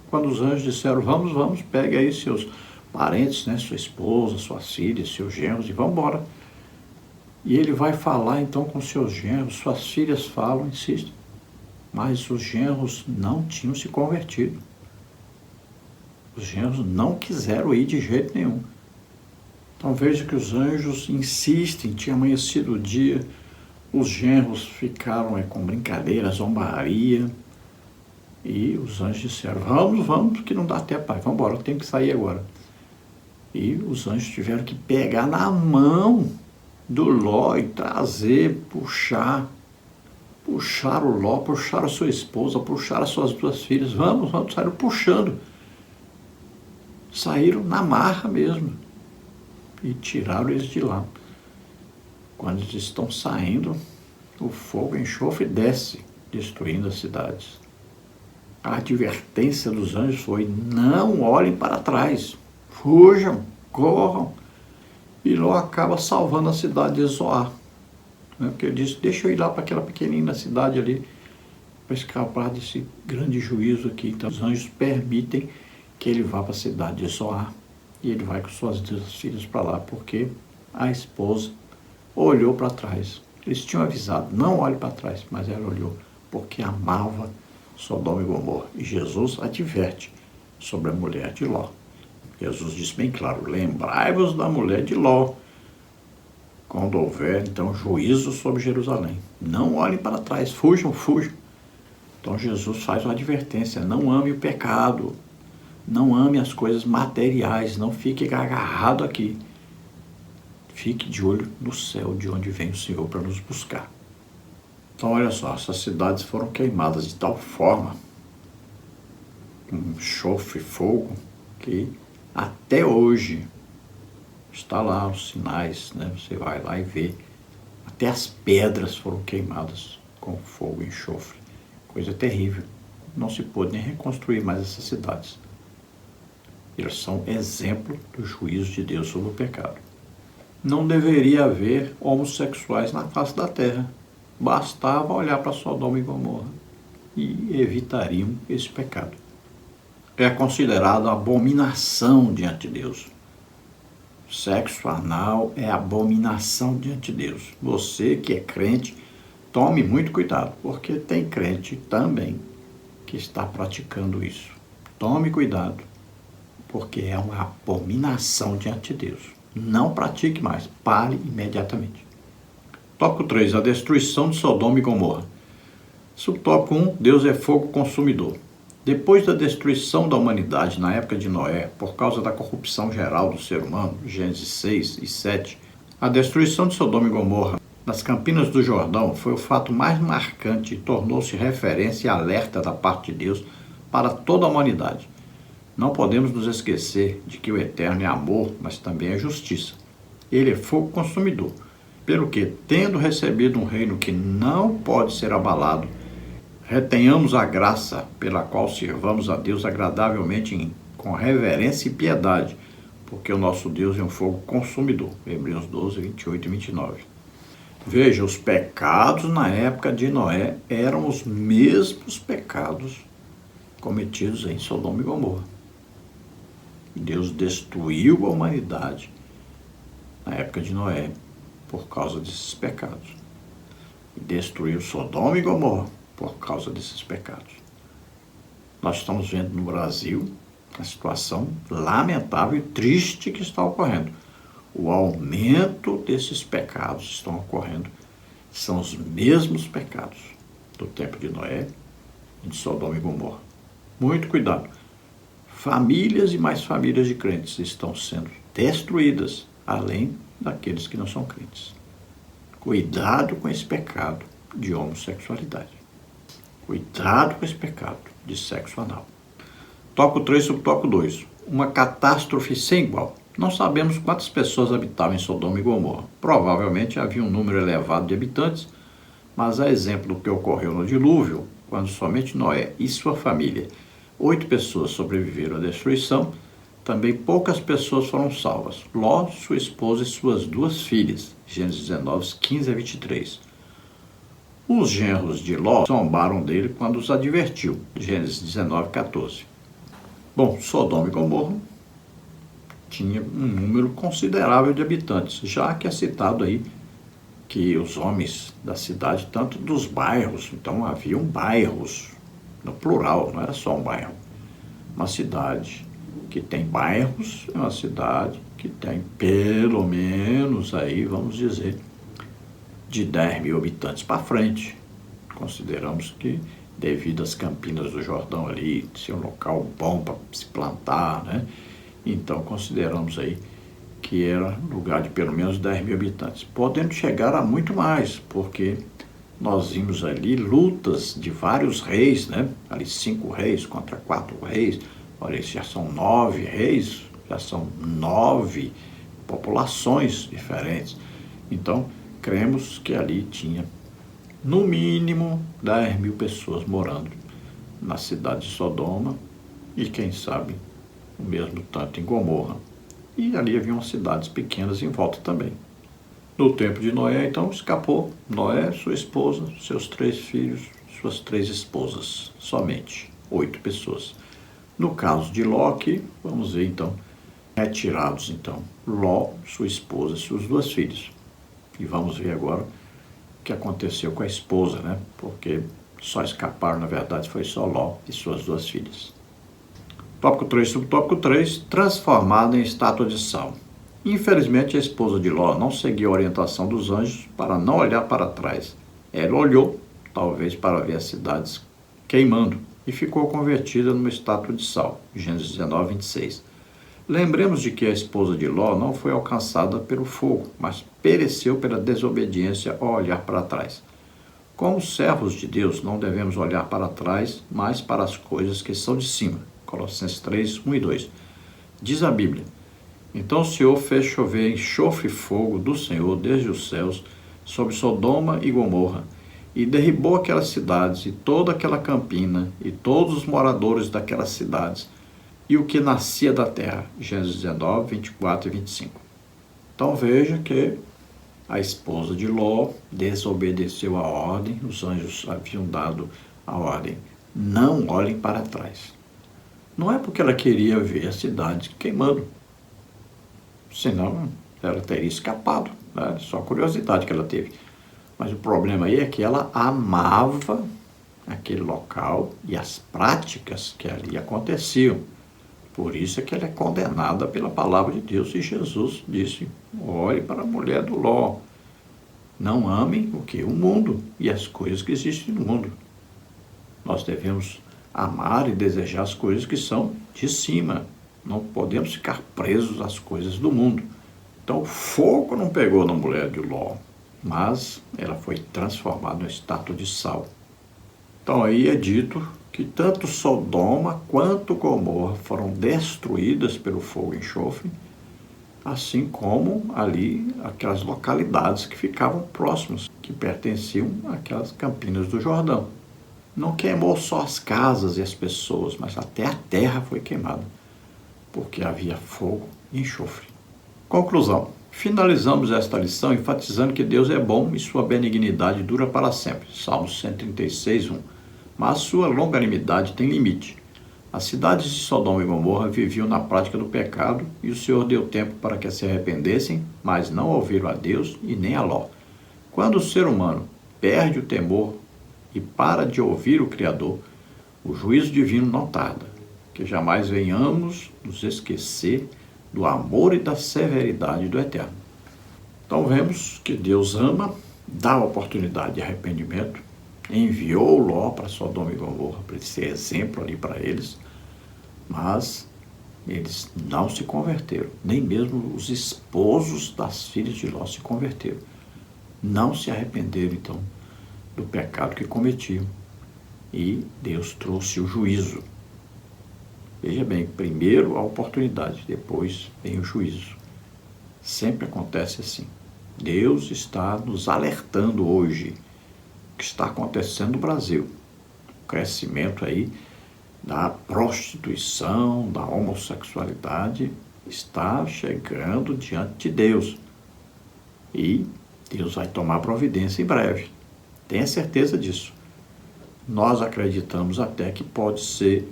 Quando os anjos disseram, vamos, vamos, pegue aí seus parentes, né, sua esposa, suas filhas, seus genros, e vamos embora. E ele vai falar então com seus genros, suas filhas falam, insistem, mas os genros não tinham se convertido. Os genros não quiseram ir de jeito nenhum. Então veja que os anjos insistem, tinha amanhecido o dia, os genros ficaram com brincadeira, zombaria, e os anjos disseram, vamos, vamos, que não dá tempo, pai, vamos embora, eu tenho que sair agora. E os anjos tiveram que pegar na mão do Ló e trazer, puxar o Ló, puxar a sua esposa, puxar as suas 2 filhas, vamos, vamos, saíram puxando. Saíram na marra mesmo e tiraram eles de lá. Quando eles estão saindo, o fogo, o enxofre desce, destruindo as cidades. A advertência dos anjos foi, não olhem para trás, fujam, corram. E Ló acaba salvando a cidade de Zoar. Porque ele disse, deixa eu ir lá para aquela pequenina cidade ali, para escapar desse grande juízo aqui. Então os anjos permitem que ele vá para a cidade de Zoar. E ele vai com suas 2 filhas para lá, porque a esposa olhou para trás. Eles tinham avisado, não olhe para trás, mas ela olhou, porque amava Sodoma e Gomorra. E Jesus adverte sobre a mulher de Ló. Jesus disse bem claro, lembrai-vos da mulher de Ló. quando houver, então, juízo sobre Jerusalém. Não olhem para trás, fujam, fujam. Então Jesus faz uma advertência, não ame o pecado, não ame as coisas materiais, não fique agarrado aqui. Fique de olho no céu, de onde vem o Senhor para nos buscar. Então, olha só, essas cidades foram queimadas de tal forma, com enxofre, fogo, que até hoje está lá os sinais, né? Você vai lá e vê. Até as pedras foram queimadas com fogo e enxofre. Coisa terrível. Não se pôde nem reconstruir mais essas cidades. Eles são exemplo do juízo de Deus sobre o pecado. Não deveria haver homossexuais na face da terra. Bastava olhar para Sodoma e Gomorra e evitariam esse pecado. É considerado abominação diante de Deus. Sexo anal é abominação diante de Deus. Você que é crente, tome muito cuidado, porque tem crente também que está praticando isso. Tome cuidado, porque é uma abominação diante de Deus. Não pratique mais, pare imediatamente. Tópico 3, a destruição de Sodoma e Gomorra. Subtópico 1, Deus é fogo consumidor. Depois da destruição da humanidade na época de Noé, por causa da corrupção geral do ser humano, Gênesis 6 e 7, a destruição de Sodoma e Gomorra nas Campinas do Jordão foi o fato mais marcante e tornou-se referência e alerta da parte de Deus para toda a humanidade. Não podemos nos esquecer de que o Eterno é amor, mas também é justiça. Ele é fogo consumidor, pelo que, tendo recebido um reino que não pode ser abalado, retenhamos a graça pela qual sirvamos a Deus agradavelmente com reverência e piedade, porque o nosso Deus é um fogo consumidor. Hebreus 12, 28 e 29. Veja, os pecados na época de Noé eram os mesmos pecados cometidos em Sodoma e Gomorra. Deus destruiu a humanidade na época de Noé por causa desses pecados. E destruiu Sodoma e Gomorra por causa desses pecados. Nós estamos vendo no Brasil a situação lamentável e triste que está ocorrendo. O aumento desses pecados estão ocorrendo. São os mesmos pecados do tempo de Noé e de Sodoma e Gomorra. Muito cuidado. Famílias e mais famílias de crentes estão sendo destruídas, além daqueles que não são crentes. Cuidado com esse pecado de homossexualidade. Cuidado com esse pecado de sexo anal. Tópico 3, subtópico 2. Uma catástrofe sem igual. Não sabemos quantas pessoas habitavam em Sodoma e Gomorra. Provavelmente havia um número elevado de habitantes, mas a exemplo do que ocorreu no dilúvio, quando somente Noé e sua família, 8 pessoas sobreviveram à destruição, também poucas pessoas foram salvas. Ló, sua esposa e suas 2 filhas. Gênesis 19, 15 a 23. Os genros de Ló zombaram dele quando os advertiu. Gênesis 19, 14. Bom, Sodoma e Gomorra tinha um número considerável de habitantes, já que é citado aí que os homens da cidade, tanto dos bairros, então haviam bairros, no plural, não era só um bairro. Uma cidade que tem bairros é uma cidade que tem pelo menos aí, vamos dizer, de 10 mil habitantes para frente. Consideramos que, devido às Campinas do Jordão ali, ser um local bom para se plantar, né? Então consideramos aí que era lugar de pelo menos 10 mil habitantes. Podendo chegar a muito mais, porque nós vimos ali lutas de vários reis, né? Ali 5 reis contra 4 reis. Olha, já são 9 reis, já são 9 populações diferentes. Então, cremos que ali tinha, no mínimo, 10 mil pessoas morando na cidade de Sodoma e, quem sabe, o mesmo tanto em Gomorra. E ali haviam cidades pequenas em volta também. No tempo de Noé, então, escapou Noé, sua esposa, seus 3 filhos, suas 3 esposas, somente 8 pessoas. No caso de Ló, aqui, vamos ver então, retirados então, Ló, sua esposa e suas 2 filhas. E vamos ver agora o que aconteceu com a esposa, né? Porque só escaparam, na verdade, foi só Ló e suas 2 filhas. Tópico 3, subtópico 3, transformada em estátua de sal. Infelizmente, a esposa de Ló não seguiu a orientação dos anjos para não olhar para trás. Ela olhou, talvez para ver as cidades queimando, e ficou convertida numa estátua de sal. Gênesis 19, 26. Lembremos de que a esposa de Ló não foi alcançada pelo fogo, mas pereceu pela desobediência ao olhar para trás. Como servos de Deus, não devemos olhar para trás, mas para as coisas que são de cima. Colossenses 3, 1 e 2. Diz a Bíblia: então o Senhor fez chover enxofre e fogo do Senhor desde os céus sobre Sodoma e Gomorra, e derribou aquelas cidades e toda aquela campina e todos os moradores daquelas cidades e o que nascia da terra. Gênesis 19, 24 e 25. Então veja que a esposa de Ló desobedeceu a ordem, os anjos haviam dado a ordem: não olhem para trás. Não é porque ela queria ver a cidade queimando, senão ela teria escapado, né? Só a curiosidade que ela teve. Mas o problema aí é que ela amava aquele local e as práticas que ali aconteciam. Por isso é que ela é condenada pela palavra de Deus. E Jesus disse: olhe para a mulher do Ló. Não amem o que? O mundo e as coisas que existem no mundo. Nós devemos amar e desejar as coisas que são de cima. Não podemos ficar presos às coisas do mundo. Então o fogo não pegou na mulher de Ló, mas ela foi transformada numa estátua de sal. Então aí é dito que tanto Sodoma quanto Gomorra foram destruídas pelo fogo e enxofre, assim como ali aquelas localidades que ficavam próximas, que pertenciam àquelas campinas do Jordão. Não queimou só as casas e as pessoas, mas até a terra foi queimada, porque havia fogo e enxofre. Conclusão. Finalizamos esta lição enfatizando que Deus é bom e sua benignidade dura para sempre. Salmos 136, 1. Mas sua longanimidade tem limite. As cidades de Sodoma e Gomorra viviam na prática do pecado e o Senhor deu tempo para que se arrependessem, mas não ouviram a Deus e nem a Ló. Quando o ser humano perde o temor e para de ouvir o Criador, o juízo divino não tarda. Que jamais venhamos nos esquecer do amor e da severidade do Eterno. Então vemos que Deus ama, dá oportunidade de arrependimento, enviou Ló para Sodoma e Gomorra para ser exemplo ali para eles, mas eles não se converteram, nem mesmo os esposos das filhas de Ló se converteram. Não se arrependeram, então, do pecado que cometiam. E Deus trouxe o juízo. Veja bem, primeiro a oportunidade, depois vem o juízo. Sempre acontece assim. Deus está nos alertando hoje o que está acontecendo no Brasil. O crescimento aí da prostituição, da homossexualidade está chegando diante de Deus. E Deus vai tomar providência em breve. Tenha certeza disso. Nós acreditamos até que pode ser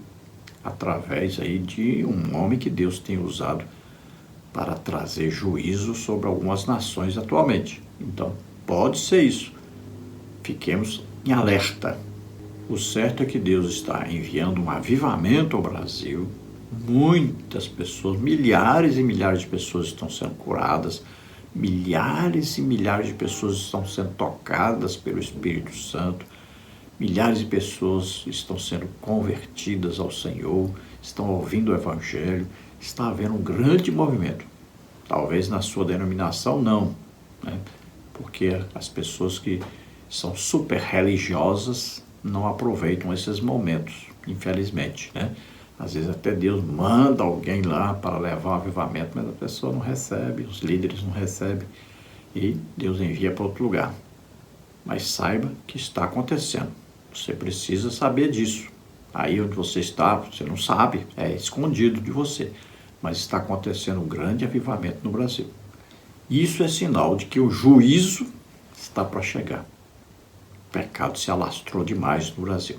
através aí de um homem que Deus tem usado para trazer juízo sobre algumas nações atualmente. Então, pode ser isso. Fiquemos em alerta. O certo é que Deus está enviando um avivamento ao Brasil. Muitas pessoas, milhares e milhares de pessoas estão sendo curadas. Milhares e milhares de pessoas estão sendo tocadas pelo Espírito Santo. Milhares de pessoas estão sendo convertidas ao Senhor, estão ouvindo o Evangelho, está havendo um grande movimento. Talvez na sua denominação não, né? Porque as pessoas que são super religiosas não aproveitam esses momentos, infelizmente, né? Às vezes até Deus manda alguém lá para levar o avivamento, mas a pessoa não recebe, os líderes não recebem e Deus envia para outro lugar. Mas saiba que está acontecendo. Você precisa saber disso. Aí onde você está, você não sabe, é escondido de você. Mas está acontecendo um grande avivamento no Brasil. Isso é sinal de que o juízo está para chegar. O pecado se alastrou demais no Brasil.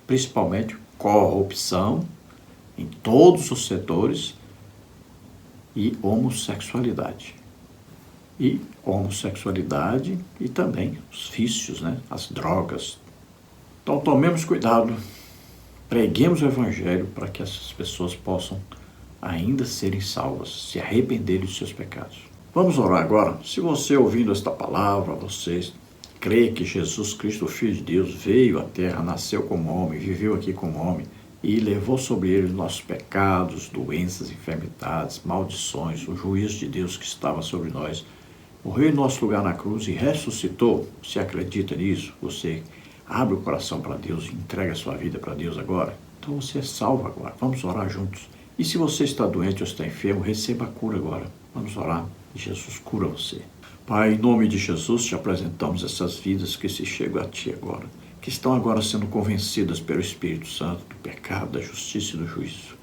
Principalmente corrupção em todos os setores e homossexualidade. E homossexualidade e também os vícios, né? As drogas. Então tomemos cuidado, preguemos o Evangelho para que essas pessoas possam ainda serem salvas, se arrependerem dos seus pecados. Vamos orar agora. Se você ouvindo esta palavra, você crê que Jesus Cristo, o Filho de Deus, veio à terra, nasceu como homem, viveu aqui como homem e levou sobre ele os nossos pecados, doenças, enfermidades, maldições, o juízo de Deus que estava sobre nós, morreu em nosso lugar na cruz e ressuscitou. Você acredita nisso? Você abre o coração para Deus e entrega a sua vida para Deus agora? Então você é salvo agora. Vamos orar juntos. E se você está doente ou está enfermo, receba a cura agora. Vamos orar e Jesus cura você. Pai, em nome de Jesus, te apresentamos essas vidas que se chegam a Ti agora, que estão agora sendo convencidas pelo Espírito Santo do pecado, da justiça e do juízo.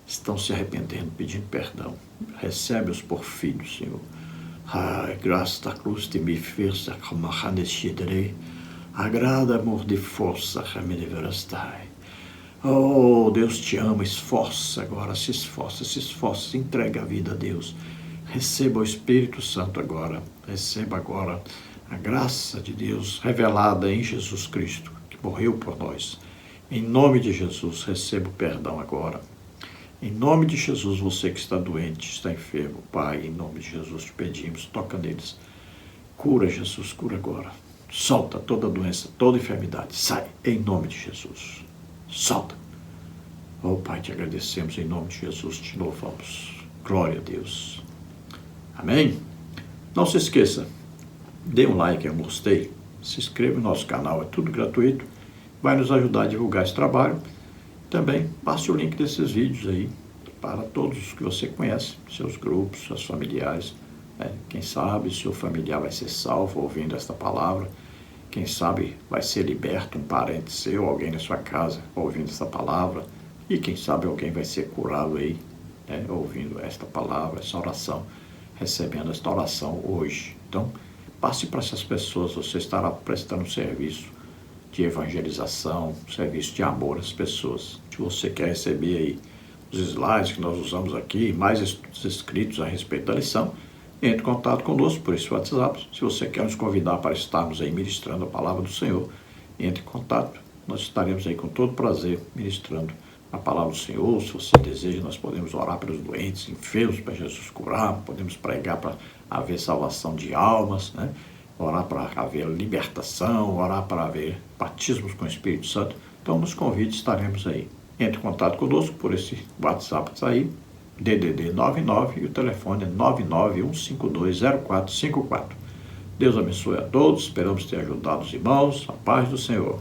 Estão se arrependendo, pedindo perdão. Recebe-os por filhos, Senhor. Graças da cruz de me fez como agrada amor de força, oh, Deus te ama, esforça agora, se esforça, entrega a vida a Deus. Receba o Espírito Santo agora, receba agora a graça de Deus revelada em Jesus Cristo, que morreu por nós. Em nome de Jesus, receba o perdão agora. Em nome de Jesus, você que está doente, está enfermo, Pai, em nome de Jesus te pedimos, toca neles. Cura, Jesus, cura agora. Solta toda doença, toda enfermidade. Sai, em nome de Jesus. Solta. Oh, Pai, te agradecemos, em nome de Jesus, te louvamos. Glória a Deus. Amém? Não se esqueça, dê um like, um gostei, se inscreva no nosso canal, é tudo gratuito, vai nos ajudar a divulgar esse trabalho. Também passe o link desses vídeos aí para todos os que você conhece, seus grupos, seus familiares. Quem sabe seu familiar vai ser salvo ouvindo esta palavra, quem sabe vai ser liberto um parente seu, alguém na sua casa ouvindo esta palavra, e quem sabe alguém vai ser curado aí, ouvindo esta palavra, essa oração, recebendo esta oração hoje. Então, passe para essas pessoas, você estará prestando um serviço de evangelização, um serviço de amor às pessoas. Se você quer receber aí os slides que nós usamos aqui, mais estudos escritos a respeito da lição, entre em contato conosco por esse WhatsApp. Se você quer nos convidar para estarmos aí ministrando a palavra do Senhor, entre em contato. Nós estaremos aí com todo prazer ministrando a palavra do Senhor. Se você deseja, nós podemos orar pelos doentes, enfermos, para Jesus curar, podemos pregar para haver salvação de almas, orar para haver libertação, orar para haver batismos com o Espírito Santo. Então, nos convide, estaremos aí. Entre em contato conosco por esse WhatsApp que está aí, DDD 99, e o telefone é 991520454. Deus abençoe a todos, esperamos ter ajudado os irmãos. A paz do Senhor.